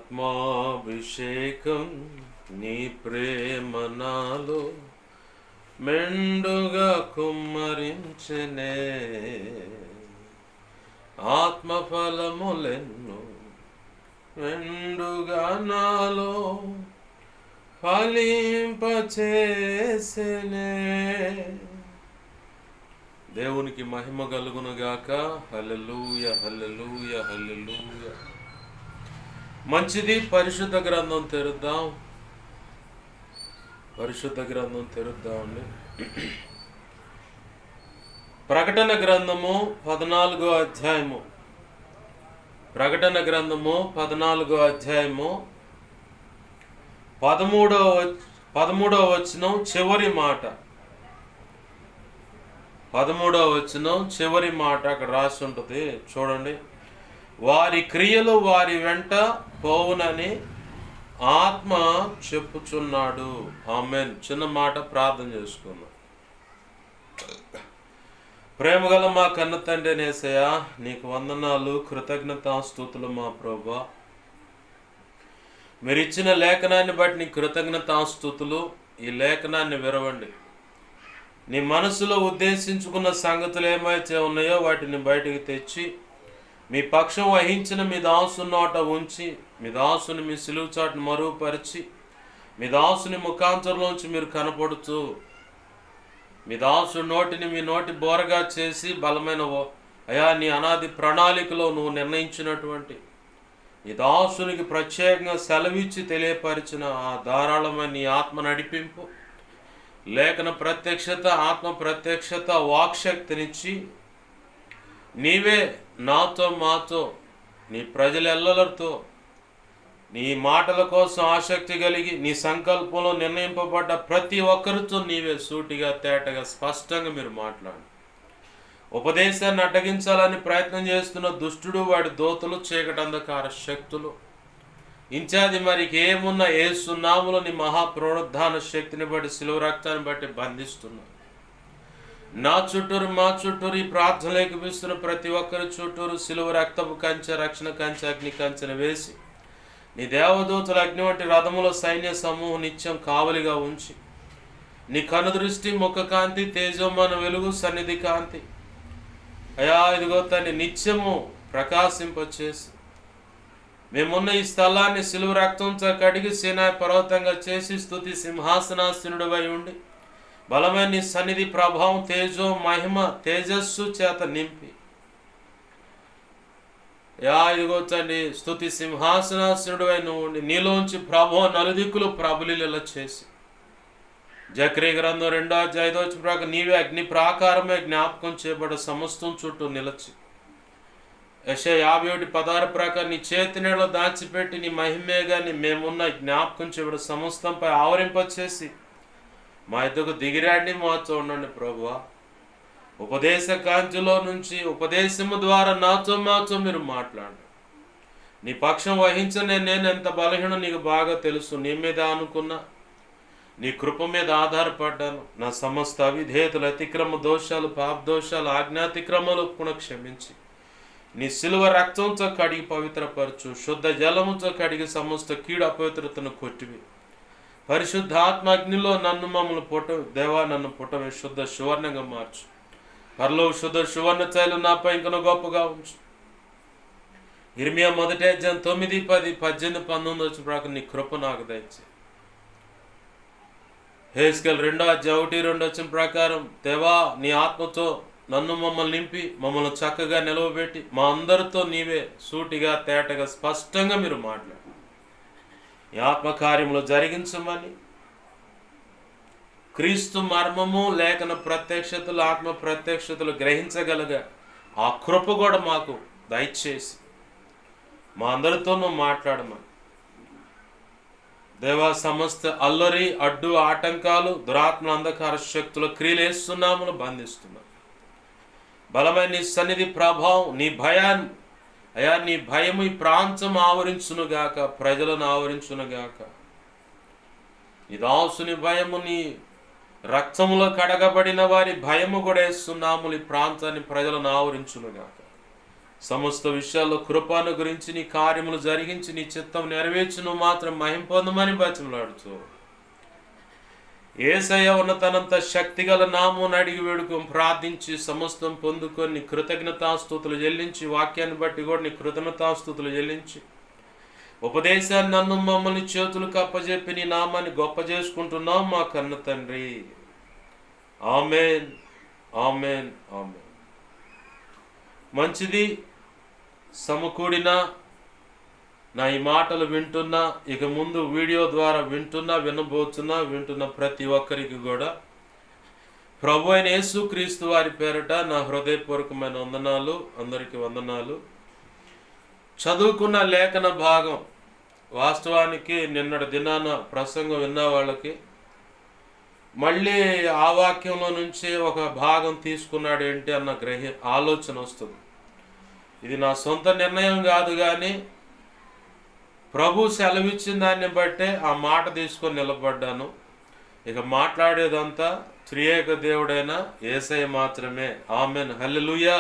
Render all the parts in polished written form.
ఆత్మాభిషేకం నీ ప్రేమ నాలో మెండుగా కుమ్మరించెనే. ఆత్మఫలములెన్నో మెండుగా నాలో ఫలింపచేసెనే. దేవునికి మహిమ కలుగునుగాక. హల్లెలూయా, హల్లెలూయా, హల్లెలూయా. మంచిది. పరిశుద్ధ గ్రంథం తెరుద్దాం. పరిశుద్ధ గ్రంథం తెరుద్దామండి. ప్రకటన గ్రంథము 14వ అధ్యాయము. ప్రకటన గ్రంథము 14వ అధ్యాయము 13వ వచనం చివరి మాట. 13వ వచనం చివరి మాట అక్కడ రాసి ఉంటుంది, చూడండి. వారి క్రియలు వారి వెంట పోవునని ఆత్మ చెప్పుచున్నాడు. ఆమేన్. చిన్న మాట ప్రార్థన చేసుకుందాం. ప్రేమగల మా కన్న తండ్రి యేసయ్యా, నీకు వందనాలు, కృతజ్ఞతాస్తుతులు మా ప్రభువా. మీరు ఇచ్చిన లేఖనాన్ని బట్టి నీ కృతజ్ఞతాస్తుతులు. ఈ లేఖనాన్ని విరవండి. నీ మనసులో ఉద్దేశించుకున్న సంగతులు ఏమైతే ఉన్నాయో వాటిని బయటికి తెచ్చి మీ పక్షం వహించిన మీ దాసుని నోట ఉంచి, మీ దాసుని మీ సిలువ చాటును మరుగుపరిచి, మీ దాసుని ముఖాంతరంలోంచి మీరు కనపడుతూ, మీ దాసుని నోటిని మీ నోటి బోరగా చేసి బలమైన అయా నీ అనాది ప్రణాళికలో నువ్వు నిర్ణయించినటువంటి ఈ దాసునికి ప్రత్యేకంగా సెలవిచ్చి తెలియపరిచిన ఆ ధారాళమైన నీ ఆత్మ నడిపింపు, లేఖన ప్రత్యక్షత, ఆత్మ ప్రత్యక్షత, వాక్శక్తినిచ్చి నీవే నాతో మాతో నీ ప్రజలెల్లరితో నీ మాటల కోసం ఆసక్తి కలిగి నీ సంకల్పంలో నిర్ణయింపబడ్డ ప్రతి ఒక్కరితో నీవే సూటిగా తేటగా స్పష్టంగా మీరు మాట్లాడు. ఉపదేశాన్ని అడ్డగించాలని ప్రయత్నం చేస్తున్న దుష్టుడు, వాడి దోతలు, చీకటి అంధకార శక్తులు, ఇంచాది మరికి ఏమున్నా యేసు నామములో నీ మహాపునరుద్ధాన శక్తిని బట్టి, శిలువ రక్తాన్ని బట్టి బంధిస్తున్నారు. నా చుట్టూరు, మా చుట్టూరు, ఈ ప్రార్థనలు ఏకీపిస్తున్న ప్రతి ఒక్కరి చుట్టూరు శిలువ రక్తపు కంచె, రక్షణ కంచె, అగ్ని కంచెను వేసి నీ దేవదూతల అగ్ని వంటి రథముల సైన్య సమూహం నిత్యం కావలిగా ఉంచి నీ కనుదృష్టి, ముఖ కాంతి, తేజోమాన వెలుగు, సన్నిధి కాంతి అయా ఇదిగో తండ్రి నిత్యము ప్రకాశింపచేసి మేమున్న ఈ స్థలాన్ని శిలువ రక్తంతో కడిగి సీనాయి పర్వతంగా చేసి స్తుతి సింహాసనాసీనుడివై ఉండి బలమైన నీ సన్నిధి ప్రభావం, తేజో, మహిమ, తేజస్సు చేత నింపి యా ఇదిగో తండ్రి స్తుతి సింహాసనాసీనుడివై నువ్వు ఉండి నీలోంచి ప్రభావం నలుదిక్కులు ప్రబలిలా చేసి జకరియా గ్రంథం 2:5 ప్రకారం నీవే అగ్ని ప్రాకారమే జ్ఞాపకం చేయబడ్డ సమస్తం చుట్టూ నిలచి, యెషయా 51:16 ప్రకారం నీ చేతి నీడలో దాచిపెట్టి నీ మహిమేగా మేమున్న జ్ఞాపకం చేయబడ్డ సమస్తంపై ఆవరింపచేసి మా ఇద్దరు దిగిరాండి, మాతో ఉండండి ప్రభువా. ఉపదేశ కాంతిలో నుంచి ఉపదేశము ద్వారా నాతో మాతో మీరు మాట్లాడండి. నీ పక్షం వహించనే నేను ఎంత బలహీనం నీకు బాగా తెలుసు. నీ మీద అనుకున్నా, నీ కృప మీద ఆధారపడ్డాను. నా సమస్త అవిధేయతలు, అతిక్రమ దోషాలు, పాప దోషాలు, ఆజ్ఞాతిక్రమాలు కూడా క్షమించి నీ సిలువ రక్తంతో కడిగి పవిత్రపరచు. శుద్ధ జలముతో కడిగి సమస్త కీడు అపవిత్రతను కొట్టివి. పరిశుద్ధాత్మ అగ్నిలో నన్ను మమ్మల్ని దేవా నన్ను పుట్టమే శుద్ధ సువర్ణంగా మార్చు. పరలో శుద్ధ సువర్ణ తైలం నాపై ఇంకనూ గొప్పగా ఉంచు. ఇర్మియా 1:9, 10, 18, 19 ప్రకారం నీ కృప నాకు దయచే. హెస్కేల్ 2:1-2 ప్రకారం దేవా నీ ఆత్మతో నన్ను మమ్మల్ని నింపి మమ్మల్ని చక్కగా నిలవబెట్టి మా అందరితో నీవే సూటిగా తేటగా స్పష్టంగా మీరు మాట్లాడు. ఈ ఆత్మకార్యములు జరిగించమని క్రీస్తు మర్మము, లేఖన ప్రత్యక్షతలు, ఆత్మ ప్రత్యక్షతలు గ్రహించగలగా ఆ కృప కూడా మాకు దయచేసి మా అందరితోనూ మాట్లాడమని దేవా. సమస్త అల్లరి, అడ్డు, ఆటంకాలు, దురాత్మ, అంధకార శక్తుల క్రియలేస్తున్నాములు బంధిస్తున్నాం. బలమైన నీ సన్నిధి ప్రభావం, నీ భయాన్ని అయా నీ భయము ఈ ప్రాంతం ఆవరించునుగాక, ప్రజలను ఆవరించునుగాక. నీ దాసుని భయము, నీ రక్తములో కడగబడిన వారి భయము కూడా వేస్తున్నాములు ఈ ప్రాంతాన్ని, ప్రజలను ఆవరించునుగాక. సమస్త విషయాల్లో కృపను గురించి నీ కార్యములు జరిగించి నీ చిత్తం నెరవేర్చి నువ్వు మాత్రం మహిమ పొందమని బతిమలాడుతూ యేసయ్య ఉన్నతనంత శక్తిగల నామమును అడిగి వేడుకొని ప్రార్థించి సమస్తం పొందుకొని కృతజ్ఞతాస్తుతులు చెల్లించి వాక్యాన్ని బట్టి కూడా నీ కృతజ్ఞతాస్తుతులు చెల్లించి ఉపదేశాన్ని నన్ను మమ్మల్ని చేతులకు అప్పజెప్పి నీ నామాన్ని గొప్ప చేసుకుంటున్నాం మా కన్న తండ్రి. Amen, amen, amen. మంచిది. సమకూడిన నా ఈ మాటలు వింటున్నా, ఇక ముందు వీడియో ద్వారా వింటున్న ప్రతి ఒక్కరికి కూడా ప్రభు అయిన యేసుక్రీస్తు వారి పేరట నా హృదయపూర్వకమైన వందనాలు. అందరికీ వందనాలు. చదువుకున్న లేఖన భాగం వాస్తవానికి నిన్నటి దినాన ప్రసంగం విన్న వాళ్ళకి మళ్ళీ ఆ వాక్యంలో నుంచి ఒక భాగం తీసుకున్నాడు ఏంటి అన్న ఆలోచన వస్తుంది. ఇది నా సొంత నిర్ణయం కాదు, కానీ ప్రభు సెలవిచ్చిన దాన్ని బట్టే ఆ మాట తీసుకొని నిలబడ్డాను. ఇక మాట్లాడేదంతా త్రియేక దేవుడైన యేసయ్య మాత్రమే. ఆమెన్, హల్లెలూయా.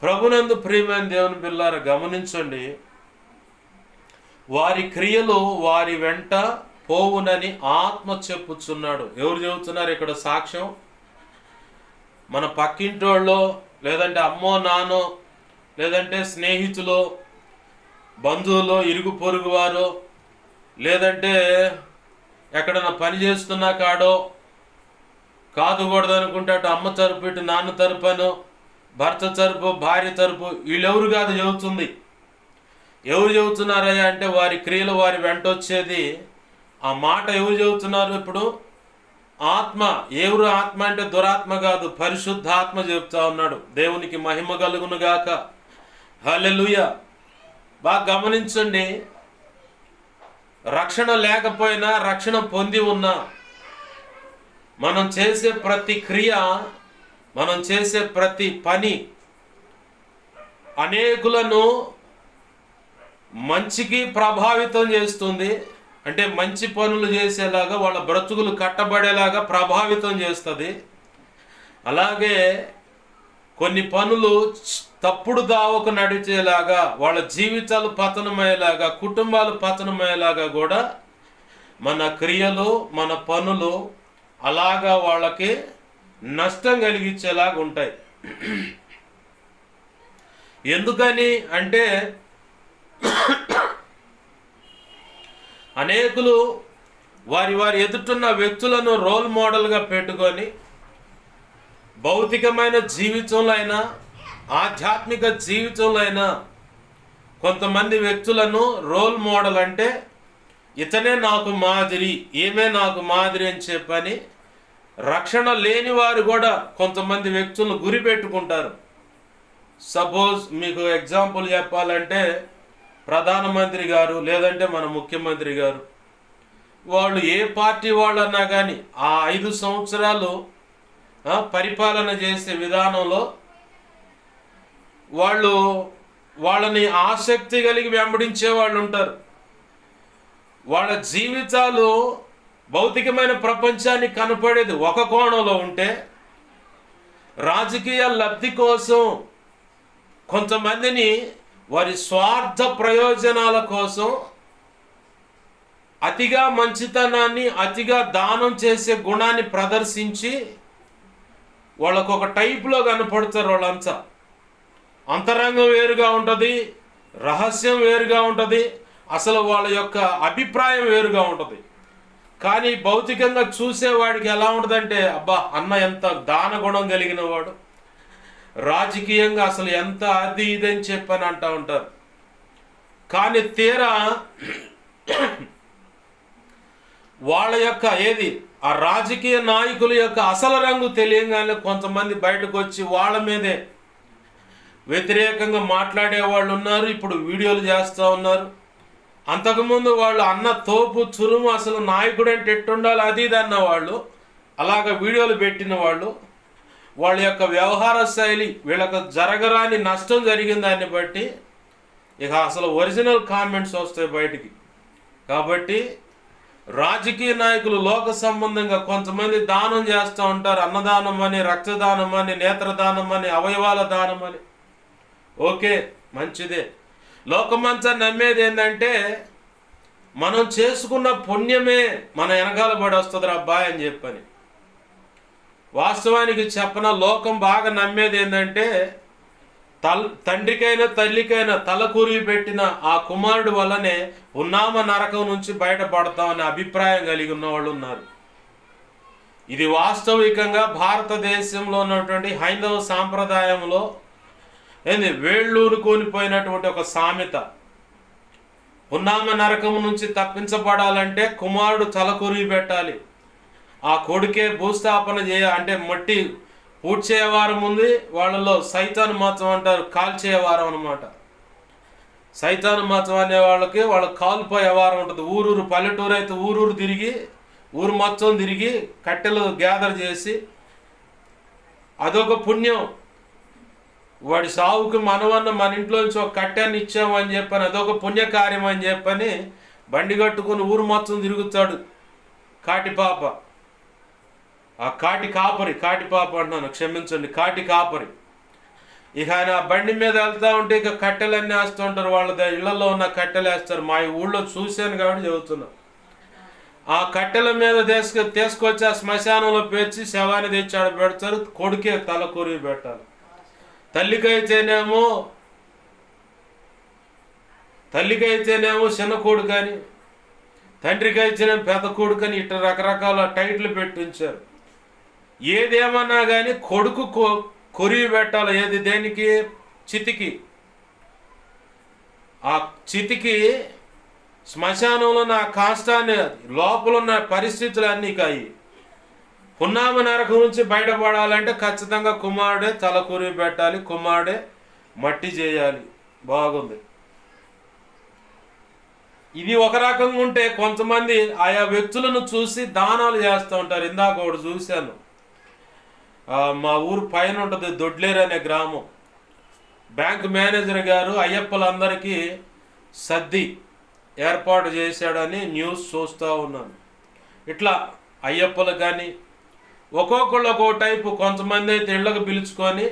ప్రభునందు ప్రియమైన దేవుని బిడ్డలారా, గమనించండి. వారి క్రియలు వారి వెంట పోవునని ఆత్మ చెప్పుచున్నాడు. ఎవరు చెబుతున్నారు ఇక్కడ సాక్ష్యం? మన పక్కింటోళ్ళో, లేదంటే అమ్మో నానో, లేదంటే స్నేహితులు, బంధువులు, ఇరుగు పొరుగు వారు, లేదంటే ఎక్కడన్నా పని చేస్తున్నా కాడో కాదుకూడదు అనుకుంటే అటు అమ్మ తరపు ఇటు నాన్న తరపును, భర్త తరపు భార్య తరపు, వీళ్ళెవరు కాదు చెబుతుంది. ఎవరు చెబుతున్నారయ్యా అంటే వారి క్రియలు వారి వెంట వచ్చేది. ఆ మాట ఎవరు చెబుతున్నారు ఇప్పుడు? ఆత్మ. ఎవరు ఆత్మ అంటే దురాత్మ కాదు, పరిశుద్ధాత్మ చెబుతా ఉన్నాడు. దేవునికి మహిమ కలుగును గాక. హల్లెలూయా. బాగా గమనించండి. రక్షణ లేకపోయినా రక్షణ పొంది ఉన్నా మనం చేసే ప్రతి క్రియ, మనం చేసే ప్రతి పని అనేకులను మంచికి ప్రభావితం చేస్తుంది. అంటే మంచి పనులు చేసేలాగా, వాళ్ళ బ్రతుకులు కట్టబడేలాగా ప్రభావితం చేస్తుంది. అలాగే కొన్ని పనులు తప్పుడు దావకు నడిచేలాగా, వాళ్ళ జీవితాలు పతనమయ్యేలాగా, కుటుంబాలు పతనమయ్యేలాగా కూడా మన క్రియలు, మన పనులు అలాగా వాళ్ళకి నష్టం కలిగించేలాగా ఉంటాయి. ఎందుకని అంటే అనేకులు వారి ఎదుటున్న వ్యక్తులను రోల్ మోడల్గా పెట్టుకొని భౌతికమైన జీవితంలో అయినా ఆధ్యాత్మిక జీవితంలో అయినా కొంతమంది వ్యక్తులను రోల్ మోడల్ అంటే ఇతనే నాకు మాదిరి, ఏమే నాకు మాదిరి అని చెప్పని రక్షణ లేని వారు కూడా కొంతమంది వ్యక్తులను గురి పెట్టుకుంటారు. సపోజ్ మీకు ఎగ్జాంపుల్ చెప్పాలంటే ప్రధానమంత్రి గారు, లేదంటే మన ముఖ్యమంత్రి గారు, వాళ్ళు ఏ పార్టీ వాళ్ళన్నా కానీ ఆ 5 సంవత్సరాలు పరిపాలన చేసే విధానంలో వాళ్ళని ఆసక్తి కలిగి వెంబడించే వాళ్ళు ఉంటారు. వాళ్ళ జీవితాలు భౌతికమైన ప్రపంచానికి కనపడేది ఒక కోణంలో ఉంటే, రాజకీయ లబ్ధి కోసం కొంతమందిని వారి స్వార్థ ప్రయోజనాల కోసం అతిగా మంచితనాన్ని, అతిగా దానం చేసే గుణాన్ని ప్రదర్శించి వాళ్ళకు ఒక టైప్లో కనపడతారు. వాళ్ళంతా అంతరంగం వేరుగా ఉంటుంది, రహస్యం వేరుగా ఉంటుంది, అసలు వాళ్ళ యొక్క అభిప్రాయం వేరుగా ఉంటుంది. కానీ భౌతికంగా చూసేవాడికి ఎలా ఉంటుందంటే, అబ్బా అన్న ఎంత దాన గుణం కలిగిన వాడు, రాజకీయంగా అసలు ఎంత అది ఇదని చెప్పని అంటూ ఉంటారు. కానీ తీరా వాళ్ళ యొక్క ఆ రాజకీయ నాయకుల యొక్క అసలు రంగు తెలియగానే కొంతమంది బయటకు వచ్చి వాళ్ళ మీదే వ్యతిరేకంగా మాట్లాడే వాళ్ళు ఉన్నారు. ఇప్పుడు వీడియోలు చేస్తూ ఉన్నారు. అంతకుముందు వాళ్ళు అన్న తోపు చురుము, అసలు నాయకుడు అంటే ఎట్టుండాలి అది ఇది అన్న వాళ్ళు, అలాగ వీడియోలు పెట్టిన వాళ్ళు, వాళ్ళ యొక్క వ్యవహార శైలి, వీళ్ళకు జరగరాని నష్టం జరిగిన దాన్ని బట్టి ఇక అసలు ఒరిజినల్ కామెంట్స్ వస్తాయి బయటికి. కాబట్టి రాజకీయ నాయకులు లోక సంబంధంగా కొంతమంది దానం చేస్తూ ఉంటారు. అన్నదానం అని, రక్తదానం అని, నేత్రదానం అని, అవయవాల దానం అని. ఓకే, మంచిదే. లోకమంతా నమ్మేది ఏంటంటే మనం చేసుకున్న పుణ్యమే మన వెనకాల పడి వస్తుంది అబ్బాయి అని చెప్పని. వాస్తవానికి చెప్పన, లోకం బాగా నమ్మేది ఏంటంటే తండ్రికైనా తల్లికైనా తలకూరి పెట్టిన ఆ కుమారుడు వల్లనే ఉన్నామ నరకం నుంచి బయటపడతామనే అభిప్రాయం కలిగి ఉన్న వాళ్ళు ఉన్నారు. ఇది వాస్తవికంగా భారతదేశంలో ఉన్నటువంటి హైందవ సాంప్రదాయంలో వేళ్ళూరు కోనిపోయినటువంటి ఒక సామెత. ఉన్నామ నరకం నుంచి తప్పించబడాలంటే కుమారుడు తలకూరి పెట్టాలి, ఆ కొడుకే భూస్థాపన అంటే మట్టి పూడ్చేవారం ఉంది. వాళ్ళలో సైతాను మతం అంటారు, కాల్చేవారం అనమాట. సైతాను మతం అనే వాళ్ళకి కాల్పోయే వారం ఉంటుంది. ఊరూరు, పల్లెటూరు అయితే ఊరూరు తిరిగి, ఊరు మొత్తం తిరిగి కట్టెలు గ్యాదర్ చేసి, అదొక పుణ్యం. వాడి సావుకి మనవన్న మన ఇంట్లోంచి ఒక కట్టెని ఇచ్చామని చెప్పని అదొక పుణ్యకార్యం అని చెప్పని బండి కట్టుకుని ఊరు మొత్తం తిరుగుతాడు కాటిపాప. ఆ కాటిపాప అంటున్నాను, క్షమించండి, కాపరి. ఇక ఆయన ఆ బండి మీద వెళ్తూ ఉంటే ఇక కట్టెలన్నీ వేస్తూ ఉంటారు. వాళ్ళ ఇళ్లలో ఉన్న కట్టెలు వేస్తారు. మా ఊళ్ళో చూశాను కాబట్టి చెబుతున్నా. ఆ కట్టెల మీద తీసుకొచ్చి ఆ శ్మశానంలో పేర్చి శవాన్ని తెచ్చి ఆడ పెడతారు. కొడుకే తల కొరివి పెట్టాలి. తల్లికైతేనేమో చిన్న కొడుకు అని, తండ్రికి అయితేనేమో పెద్ద కొడుకు అని, ఇట్లా రకరకాల టైటిల్ పెట్టించారు. ఏదేమన్నా కానీ కొడుకు కొరివి పెట్టాలి. ఏది? దేనికి? చితికి. ఆ చితికి శ్మశానంలో నా కాష్టాన్ని లోపల ఉన్న పరిస్థితులు అన్నీ కాయి. పున్నామ నరకం నుంచి బయటపడాలంటే ఖచ్చితంగా కుమారుడే తలకూరి పెట్టాలి, కుమారుడే మట్టి చేయాలి. బాగుంది. ఇది ఒక రకంగా ఉంటే కొంతమంది ఆయా వ్యక్తులను చూసి దానాలు చేస్తూ ఉంటారు. ఇందాక ఒకటి చూశాను, మా ఊరు పైన ఉంటుంది దొడ్లేరు అనే గ్రామం. బ్యాంక్ మేనేజర్ గారు అయ్యప్పలందరికీ సద్ది ఏర్పాటు చేశాడని న్యూస్ చూస్తూ ఉన్నాను. ఇట్లా అయ్యప్పలు కానీ ఒక్కొక్కళ్ళు ఒక్కొక్క టైపు. కొంతమంది అయితే ఇళ్ళకు పిలుచుకొని,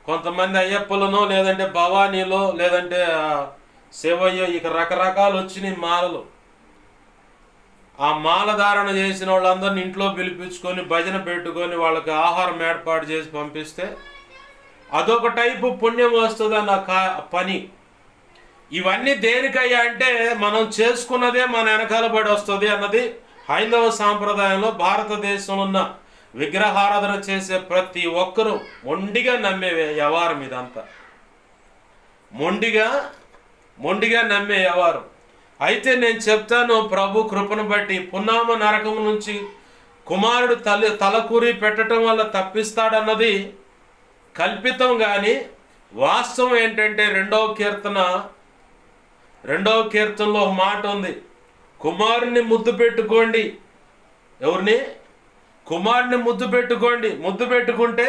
కొంతమంది అయ్యప్పలను, లేదంటే భవానీలో, లేదంటే శివయ్య, ఇక రకరకాలు వచ్చినాయి మాలలు. ఆ మాల ధారణ చేసిన వాళ్ళందరినీ ఇంట్లో పిలిపించుకొని భజన పెట్టుకొని వాళ్ళకి ఆహారం ఏర్పాటు చేసి పంపిస్తే అదొక టైపు పుణ్యం వస్తుంది అన్న పని. ఇవన్నీ దేనికయ్యా అంటే మనం చేసుకున్నదే మన వెనకాల పడి వస్తుంది అన్నది హైందవ సాంప్రదాయంలో భారతదేశంలో ఉన్న విగ్రహారాధన చేసే ప్రతి ఒక్కరూ మొండిగా నమ్మే వ్యవహారం ఇదంతా. మొండిగా నమ్మే వ్యవహారం. అయితే నేను చెప్తాను, ప్రభు కృపను బట్టి పున్నామ నరకం నుంచి కుమారుడు తలకూరి పెట్టడం వల్ల తప్పిస్తాడన్నది కల్పితం. కానీ వాస్తవం ఏంటంటే రెండవ కీర్తనలో ఒక మాట ఉంది, కుమారుని ముద్దు పెట్టుకోండి. ఎవరిని? కుమారుని ముద్దు పెట్టుకోండి. ముద్దు పెట్టుకుంటే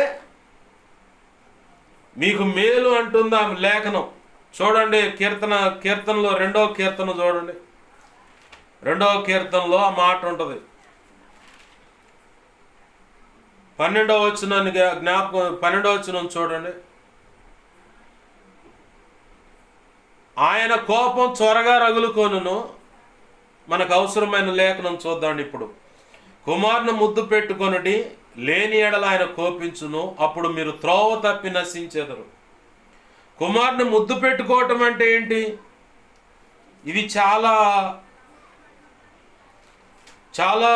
మీకు మేలు అంటుందా లేఖనం. చూడండి, కీర్తనలో రెండవ కీర్తన చూడండి. రెండవ కీర్తనలో ఆ మాట ఉంటుంది. 12వ వచనాన్ని 12వ వచనం చూడండి. ఆయన కోపం త్వరగా రగులుకొనును. మనకు అవసరమైన లేఖనం చూద్దాం ఇప్పుడు. కుమారుని ముద్దు పెట్టుకొనుడి, లేని ఎడల ఆయన కోపించును, అప్పుడు మీరు త్రోవ తప్పి నశించెదరు. కుమారుని ముద్దు పెట్టుకోవటం అంటే ఏంటి? ఇది చాలా చాలా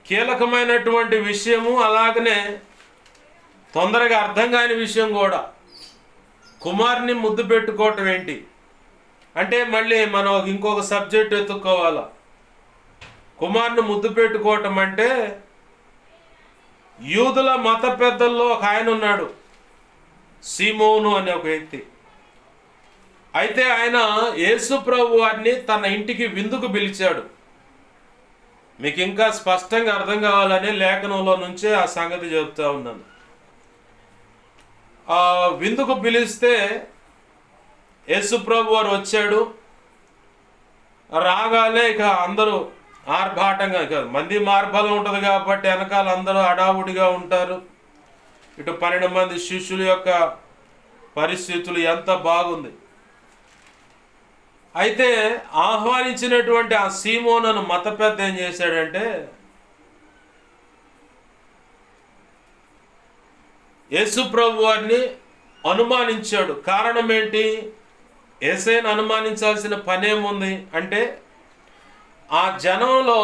కీలకమైనటువంటి విషయము. అలాగనే తొందరగా అర్థం కాని విషయం కూడా. కుమారుని ముద్దు పెట్టుకోవటం ఏంటి అంటే మళ్ళీ మనం ఇంకొక సబ్జెక్ట్ ఎత్తుక్కోవాలా. కుమారుని ముద్దు పెట్టుకోవటం అంటే యూదుల మత పెద్దల్లో ఒక ఆయన ఉన్నాడు, సీమోను అనే ఒక వ్యక్తి. అయితే ఆయన యేసు ప్రభు వారిని తన ఇంటికి విందుకు పిలిచాడు. మీకు ఇంకా స్పష్టంగా అర్థం కావాలని లేఖనంలో నుంచే ఆ సంగతి చెప్తా ఉన్నాను. ఆ విందుకు పిలిస్తే యేసు ప్రభు వారు వచ్చాడు. రాగానే ఇక అందరూ ఆర్భాటంగా, మంది మార్బలం ఉంటుంది కాబట్టి వెనకాల అందరూ హడావుడిగా ఉంటారు. ఇటు 12 మంది శిష్యుల యొక్క పరిస్థితులు ఎంత బాగుంది. అయితే ఆహ్వానించినటువంటి ఆ సీమోనును మత పెద్ద ఏం చేశాడంటే, యేసు ప్రభు వారిని అనుమానించాడు. కారణం ఏంటి? యేసయ్యను అనుమానించాల్సిన పనేముంది అంటే, ఆ జనంలో,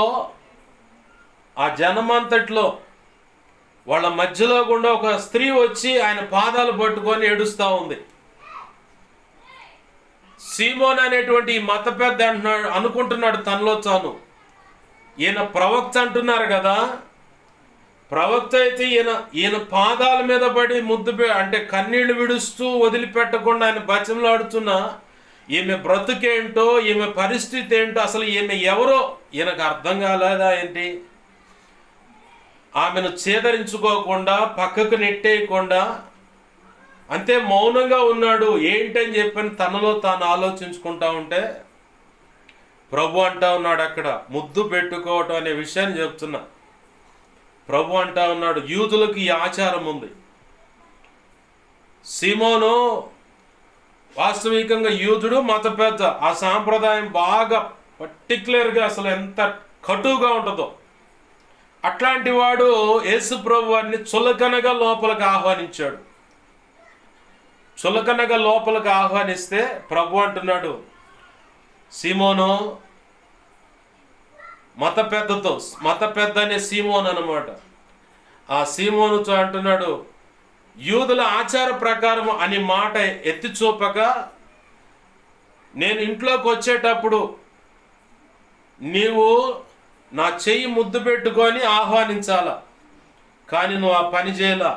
ఆ జనమంతట్లో వాళ్ళ మధ్యలో గుండా ఒక స్త్రీ వచ్చి ఆయన పాదాలు పట్టుకొని ఏడుస్తూ ఉంది. సీమోన్ అనేటువంటి ఈ మత పెద్ద అనుకుంటున్నాడు తనలో తాను, ఈయన ప్రవక్త అంటున్నారు కదా, ప్రవక్త అయితే ఈయన పాదాల మీద పడి అంటే కన్నీళ్లు విడుస్తూ వదిలిపెట్టకుండా ఆయన బతిమలాడుతున్నా, ఈమె బ్రతుకేంటో, ఈమె పరిస్థితి ఏంటో, అసలు ఈమె ఎవరో ఈయనకు అర్థం కాలేదా ఏంటి? ఆమెను చేదరించుకోకుండా, పక్కకు నెట్టేయకుండా అంతే మౌనంగా ఉన్నాడు. ఏంటని చెప్పని తనలో తాను ఆలోచించుకుంటా ఉంటే ప్రభు అంటా ఉన్నాడు, అక్కడ ముద్దు పెట్టుకోవటం అనే విషయాన్ని చెప్తున్నా. ప్రభు అంటా ఉన్నాడు, యూదులకు ఈ ఆచారం ఉంది. సీమోను వాస్తవికంగా యూదుడు, మత పెద్ద. ఆ సాంప్రదాయం బాగా పర్టిక్యులర్గా అసలు ఎంత కటువుగా ఉంటుందో అట్లాంటి వాడు యేసు ప్రభు వారిని చులకనగా లోపలికి ఆహ్వానించాడు. చులకనగా లోపలికి ఆహ్వానిస్తే ప్రభు అంటున్నాడు, సీమోను, మత పెద్ద అనే సీమోను అన్నమాట. ఆ సీమోనుతో అంటున్నాడు, యూదుల ఆచార ప్రకారం అని మాట ఎత్తి చూపక, నేను ఇంట్లోకి వచ్చేటప్పుడు నీవు నా చెయ్యి ముద్దు పెట్టుకొని ఆహ్వానించాలా, కానీ నువ్వు ఆ పని చేయలా.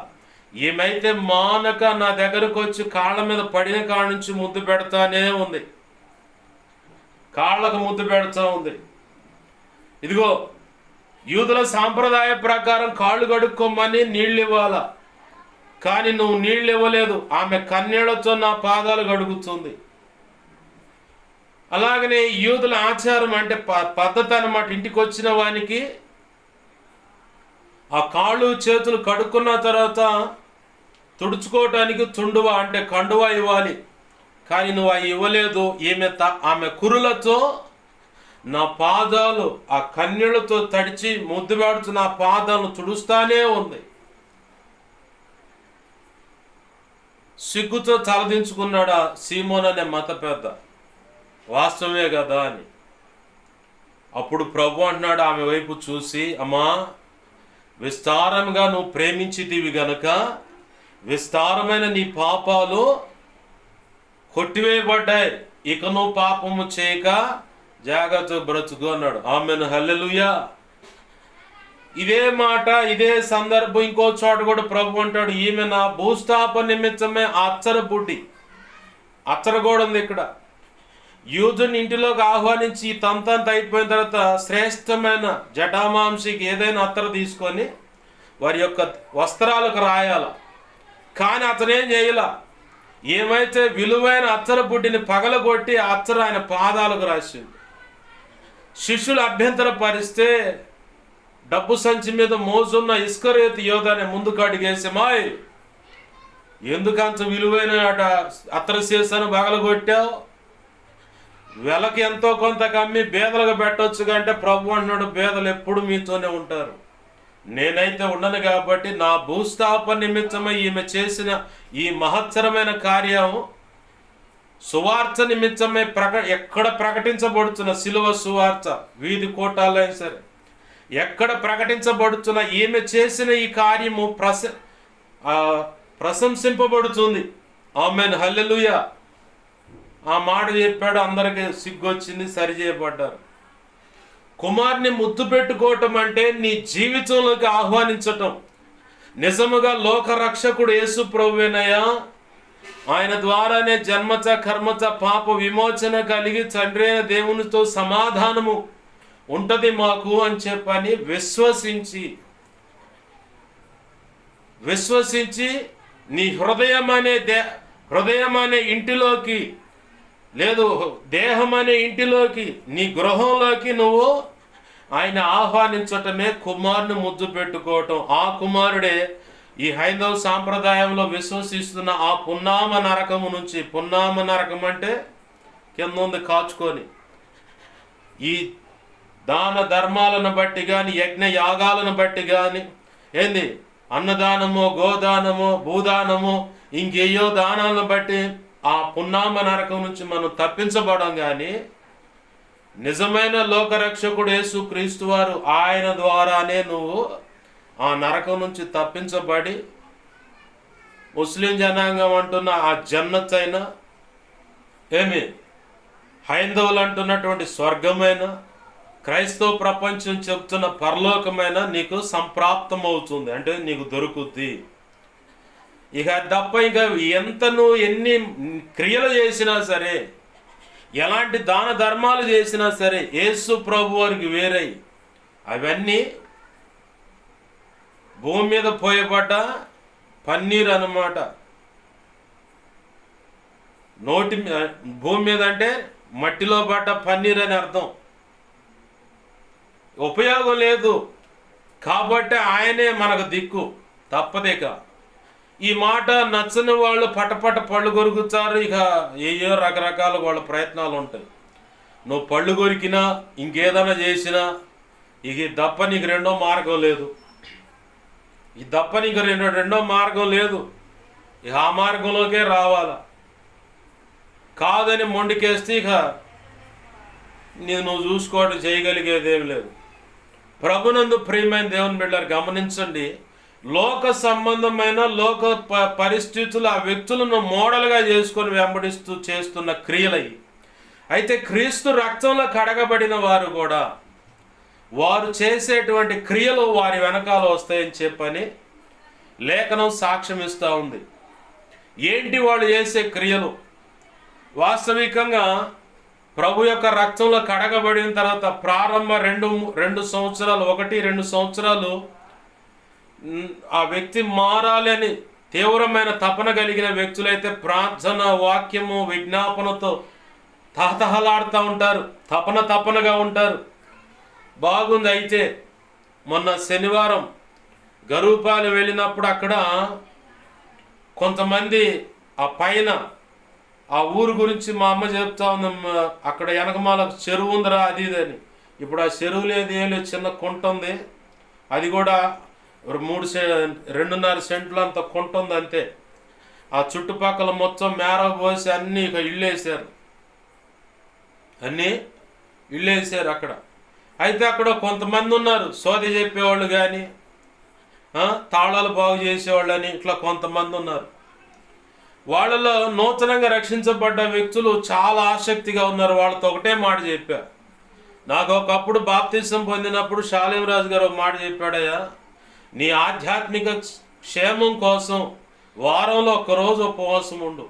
ఏమైతే మానక నా దగ్గరకు వచ్చి కాళ్ళ మీద పడిన కాళ్ళ నుంచి ముద్దు పెడతానే ఉంది, కాళ్ళకు ముద్దు పెడతా ఉంది. ఇదిగో యూదుల సాంప్రదాయ ప్రకారం కాళ్ళు కడుక్కోమని నీళ్ళు ఇవ్వాలా, కానీ నువ్వు నీళ్ళు ఇవ్వలేదు. ఆమె కన్నీళ్లతో నా పాదాలు కడుగుతుంది. అలాగనే యూదుల ఆచారం అంటే పద్ధతి అన్నమాట. ఇంటికి వచ్చిన వానికి ఆ కాళ్ళు చేతులు కడుక్కున్న తర్వాత తుడుచుకోవటానికి తుండువ అంటే కండువా ఇవ్వాలి, కానీ నువ్వు అవి ఇవ్వలేదు. ఆమె కురులతో నా పాదాలు ఆ కన్నీళ్లతో తడిచి ముద్దు పెడుతూ నా పాదాలను తుడుస్తానే ఉంది. సిగ్గుతో తలదించుకున్నాడు ఆ సీమోన్ అనే మత పెద్ద. వాస్తవమే కదా అని. అప్పుడు ప్రభు అంటున్నాడు ఆమె వైపు చూసి, అమ్మా, విస్తారంగా నువ్వు ప్రేమించితివి గనుక విస్తారమైన నీ పాపాలు కొట్టివేయబడ్డాయి, ఇక నువ్వు పాపము చేయక జాగ్రత్త బ్రతుకు అన్నాడు. ఆమెను హల్లెలూయా. ఇదే మాట, ఇదే సందర్భం ఇంకో చోట కూడా ప్రభు అంటాడు, ఈమె నా భూస్థాప నిమిత్తమే అచ్చర బుడ్డి. అచ్చర కూడా ఉంది ఇక్కడ. యూదుని ఇంటిలోకి ఆహ్వానించి ఈ తంతంత అయిపోయిన తర్వాత శ్రేష్టమైన జటామాంసికి ఏదైనా అత్తర తీసుకొని వారి యొక్క వస్త్రాలకు రాయాల, కానీ అతనేం చేయాల. ఏమైతే విలువైన అచ్చర బుడ్డిని పగలగొట్టి ఆ అచ్చర ఆయన పాదాలకు రాసింది. శిష్యులు అభ్యంతర పరిస్తే డబ్బు సంచి మీద మోజున్న ఇస్కరియోతు యోధాని ముందుకు అడిగేసి, మాయ్, ఎందుకంత విలువైన అత్తర శీసను పగలగొట్టావు? వెలకి ఎంతో కొంత కమ్మి బేదలకు పెట్టవచ్చు కంటే ప్రభు అన్నాడు, బేదలు ఎప్పుడు మీతోనే ఉంటారు, నేనైతే ఉండను. కాబట్టి నా భూస్థాప నిమిత్తమై ఈమె చేసిన ఈ మహత్తరమైన కార్యం సువార్త నిమిత్తమే ఎక్కడ ప్రకటించబడుతున్న సిలువ సువార్త, వీధి కోటాలైనా సరే ఎక్కడ ప్రకటించబడుతున్న ఈమె చేసిన ఈ కార్యము ప్రశంసింపబడుతుంది. ఆమేన్, హల్లెలూయా. ఆ మాట చెప్పాడు, అందరికీ సిగ్గొచ్చింది, సరిచేయబడ్డారు. కుమార్ని ముద్దు పెట్టుకోవటం అంటే నీ జీవితంలోకి ఆహ్వానించటం. నిజముగా లోకరక్షకుడు యేసు ప్రభువేనయ్యా, ఆయన ద్వారానే జన్మచ కర్మచ పాప విమోచన కలిగి తండ్రి అయిన దేవునితో సమాధానము ఉంటది మాకు అని చెప్పని విశ్వసించి నీ హృదయం అనే ఇంటిలోకి, లేదు దేహం అనే ఇంటిలోకి, నీ గృహంలోకి నువ్వు ఆయన ఆహ్వానించటమే కుమారుని ముద్దు పెట్టుకోవటం. ఆ కుమారుడే ఈ హైందవ సాంప్రదాయంలో విశ్వసిస్తున్న ఆ పున్నామ నరకము నుంచి, పున్నామ నరకం అంటే కింద ఉంది కాచుకొని, ఈ దాన ధర్మాలను బట్టి కానీ, యజ్ఞ యాగాలను బట్టి కానీ, ఏంది అన్నదానము, గోదానము, భూదానము, ఇంకేయో దానాలను బట్టి ఆ పున్నామ నరకం నుంచి మనం తప్పించబడం. కానీ నిజమైన లోకరక్షకుడు యేసు క్రీస్తు వారు, ఆయన ద్వారానే నువ్వు ఆ నరకం నుంచి తప్పించబడి ముస్లిం జనాంగం అంటున్న ఆ జన్నత్ అయినా, ఏమి హైందవులు అంటున్నటువంటి స్వర్గమైన, క్రైస్తవ ప్రపంచం చెప్తున్న పరలోకమైన నీకు సంప్రాప్తమవుతుంది, అంటే నీకు దొరుకుద్ది. ఇక తప్ప ఇక ఎంత నువ్వు ఎన్ని క్రియలు చేసినా సరే, ఎలాంటి దాన ధర్మాలు చేసినా సరే, యేసు ప్రభు వారికి వేరై అవన్నీ భూమి మీద పోయబడ్డ పన్నీరు అన్నమాట. భూమి మీద అంటే మట్టిలో పడ్డ పన్నీర్ అని అర్థం. ఉపయోగం లేదు కాబట్టి ఆయనే మనకు దిక్కు, తప్పదేక. ఈ మాట నచ్చని వాళ్ళు పటపట పళ్ళు కొరుకుతారు. ఇక ఏయో రకరకాల వాళ్ళ ప్రయత్నాలు ఉంటాయి. నువ్వు పళ్ళు కొరికినా, ఇంకేదైనా చేసినా, ఇక దప్ప నీకు రెండో మార్గం లేదు. ఈ దప్ప నీకు రెండో మార్గం లేదు. ఇక ఆ మార్గంలోకే రావాలా. కాదని మొండికేస్తే ఇక నువ్వు చూసుకోవడం చేయగలిగేది ఏం లేదు. ప్రభునందు ప్రియమైన దేవుని బిడ్డలారా, గమనించండి, లోక సంబంధమైన లోక పరిస్థితులు ఆ వ్యక్తులను మోడల్గా చేసుకొని వెంబడిస్తూ చేస్తున్న క్రియలవి. అయితే క్రీస్తు రక్తంలో కడగబడిన వారు కూడా వారు చేసేటువంటి క్రియలు వారి వెనకాల వస్తాయని చెప్పని లేఖనం సాక్ష్యం ఇస్తూ ఉంది. ఏంటి వాళ్ళు చేసే క్రియలు? వాస్తవికంగా ప్రభు యొక్క రక్తంలో కడగబడిన తర్వాత ప్రారంభ రెండు సంవత్సరాలు, 1-2 సంవత్సరాలు ఆ వ్యక్తి మారాలి అని తీవ్రమైన తపన కలిగిన వ్యక్తులైతే ప్రార్థన, వాక్యము, విజ్ఞాపనతో తహతహలాడుతూ ఉంటారు, తపనగా ఉంటారు. బాగుంది. అయితే మొన్న శనివారం గరూపాలు వెళ్ళినప్పుడు అక్కడ కొంతమంది ఆ పైన ఆ ఊరు గురించి మా అమ్మ చెప్తా ఉంది, అక్కడ వెనకమాల చెరువు ఉందిరా అది ఇదని. ఇప్పుడు ఆ చెరువు లేదు, ఏం లేదు, చిన్న కుంట ఉంది. అది కూడా 2.5 సెంట్లు అంత కుంట ఉంది అంతే. ఆ చుట్టుపక్కల మొత్తం మేర పోసి అన్నీ ఇక ఇళ్ళేసారు, అన్నీ ఇళ్ళేసారు అక్కడ. అయితే అక్కడ కొంతమంది ఉన్నారు సోది చెప్పేవాళ్ళు కానీ, తాళాలు బాగు చేసేవాళ్ళని, ఇట్లా కొంతమంది ఉన్నారు. వాళ్ళలో నూతనంగా రక్షించబడ్డ వ్యక్తులు చాలా ఆసక్తిగా ఉన్నారు. వాళ్ళతో ఒకటే మాట చెప్పారు. నాకు ఒకప్పుడు బాప్తిసం పొందినప్పుడు శాలేమరాజు గారు ఒక మాట చెప్పాడయ్యా, నీ ఆధ్యాత్మిక క్షేమం కోసం వారంలో ఒక్కరోజు ఉపవాసం ఉండు.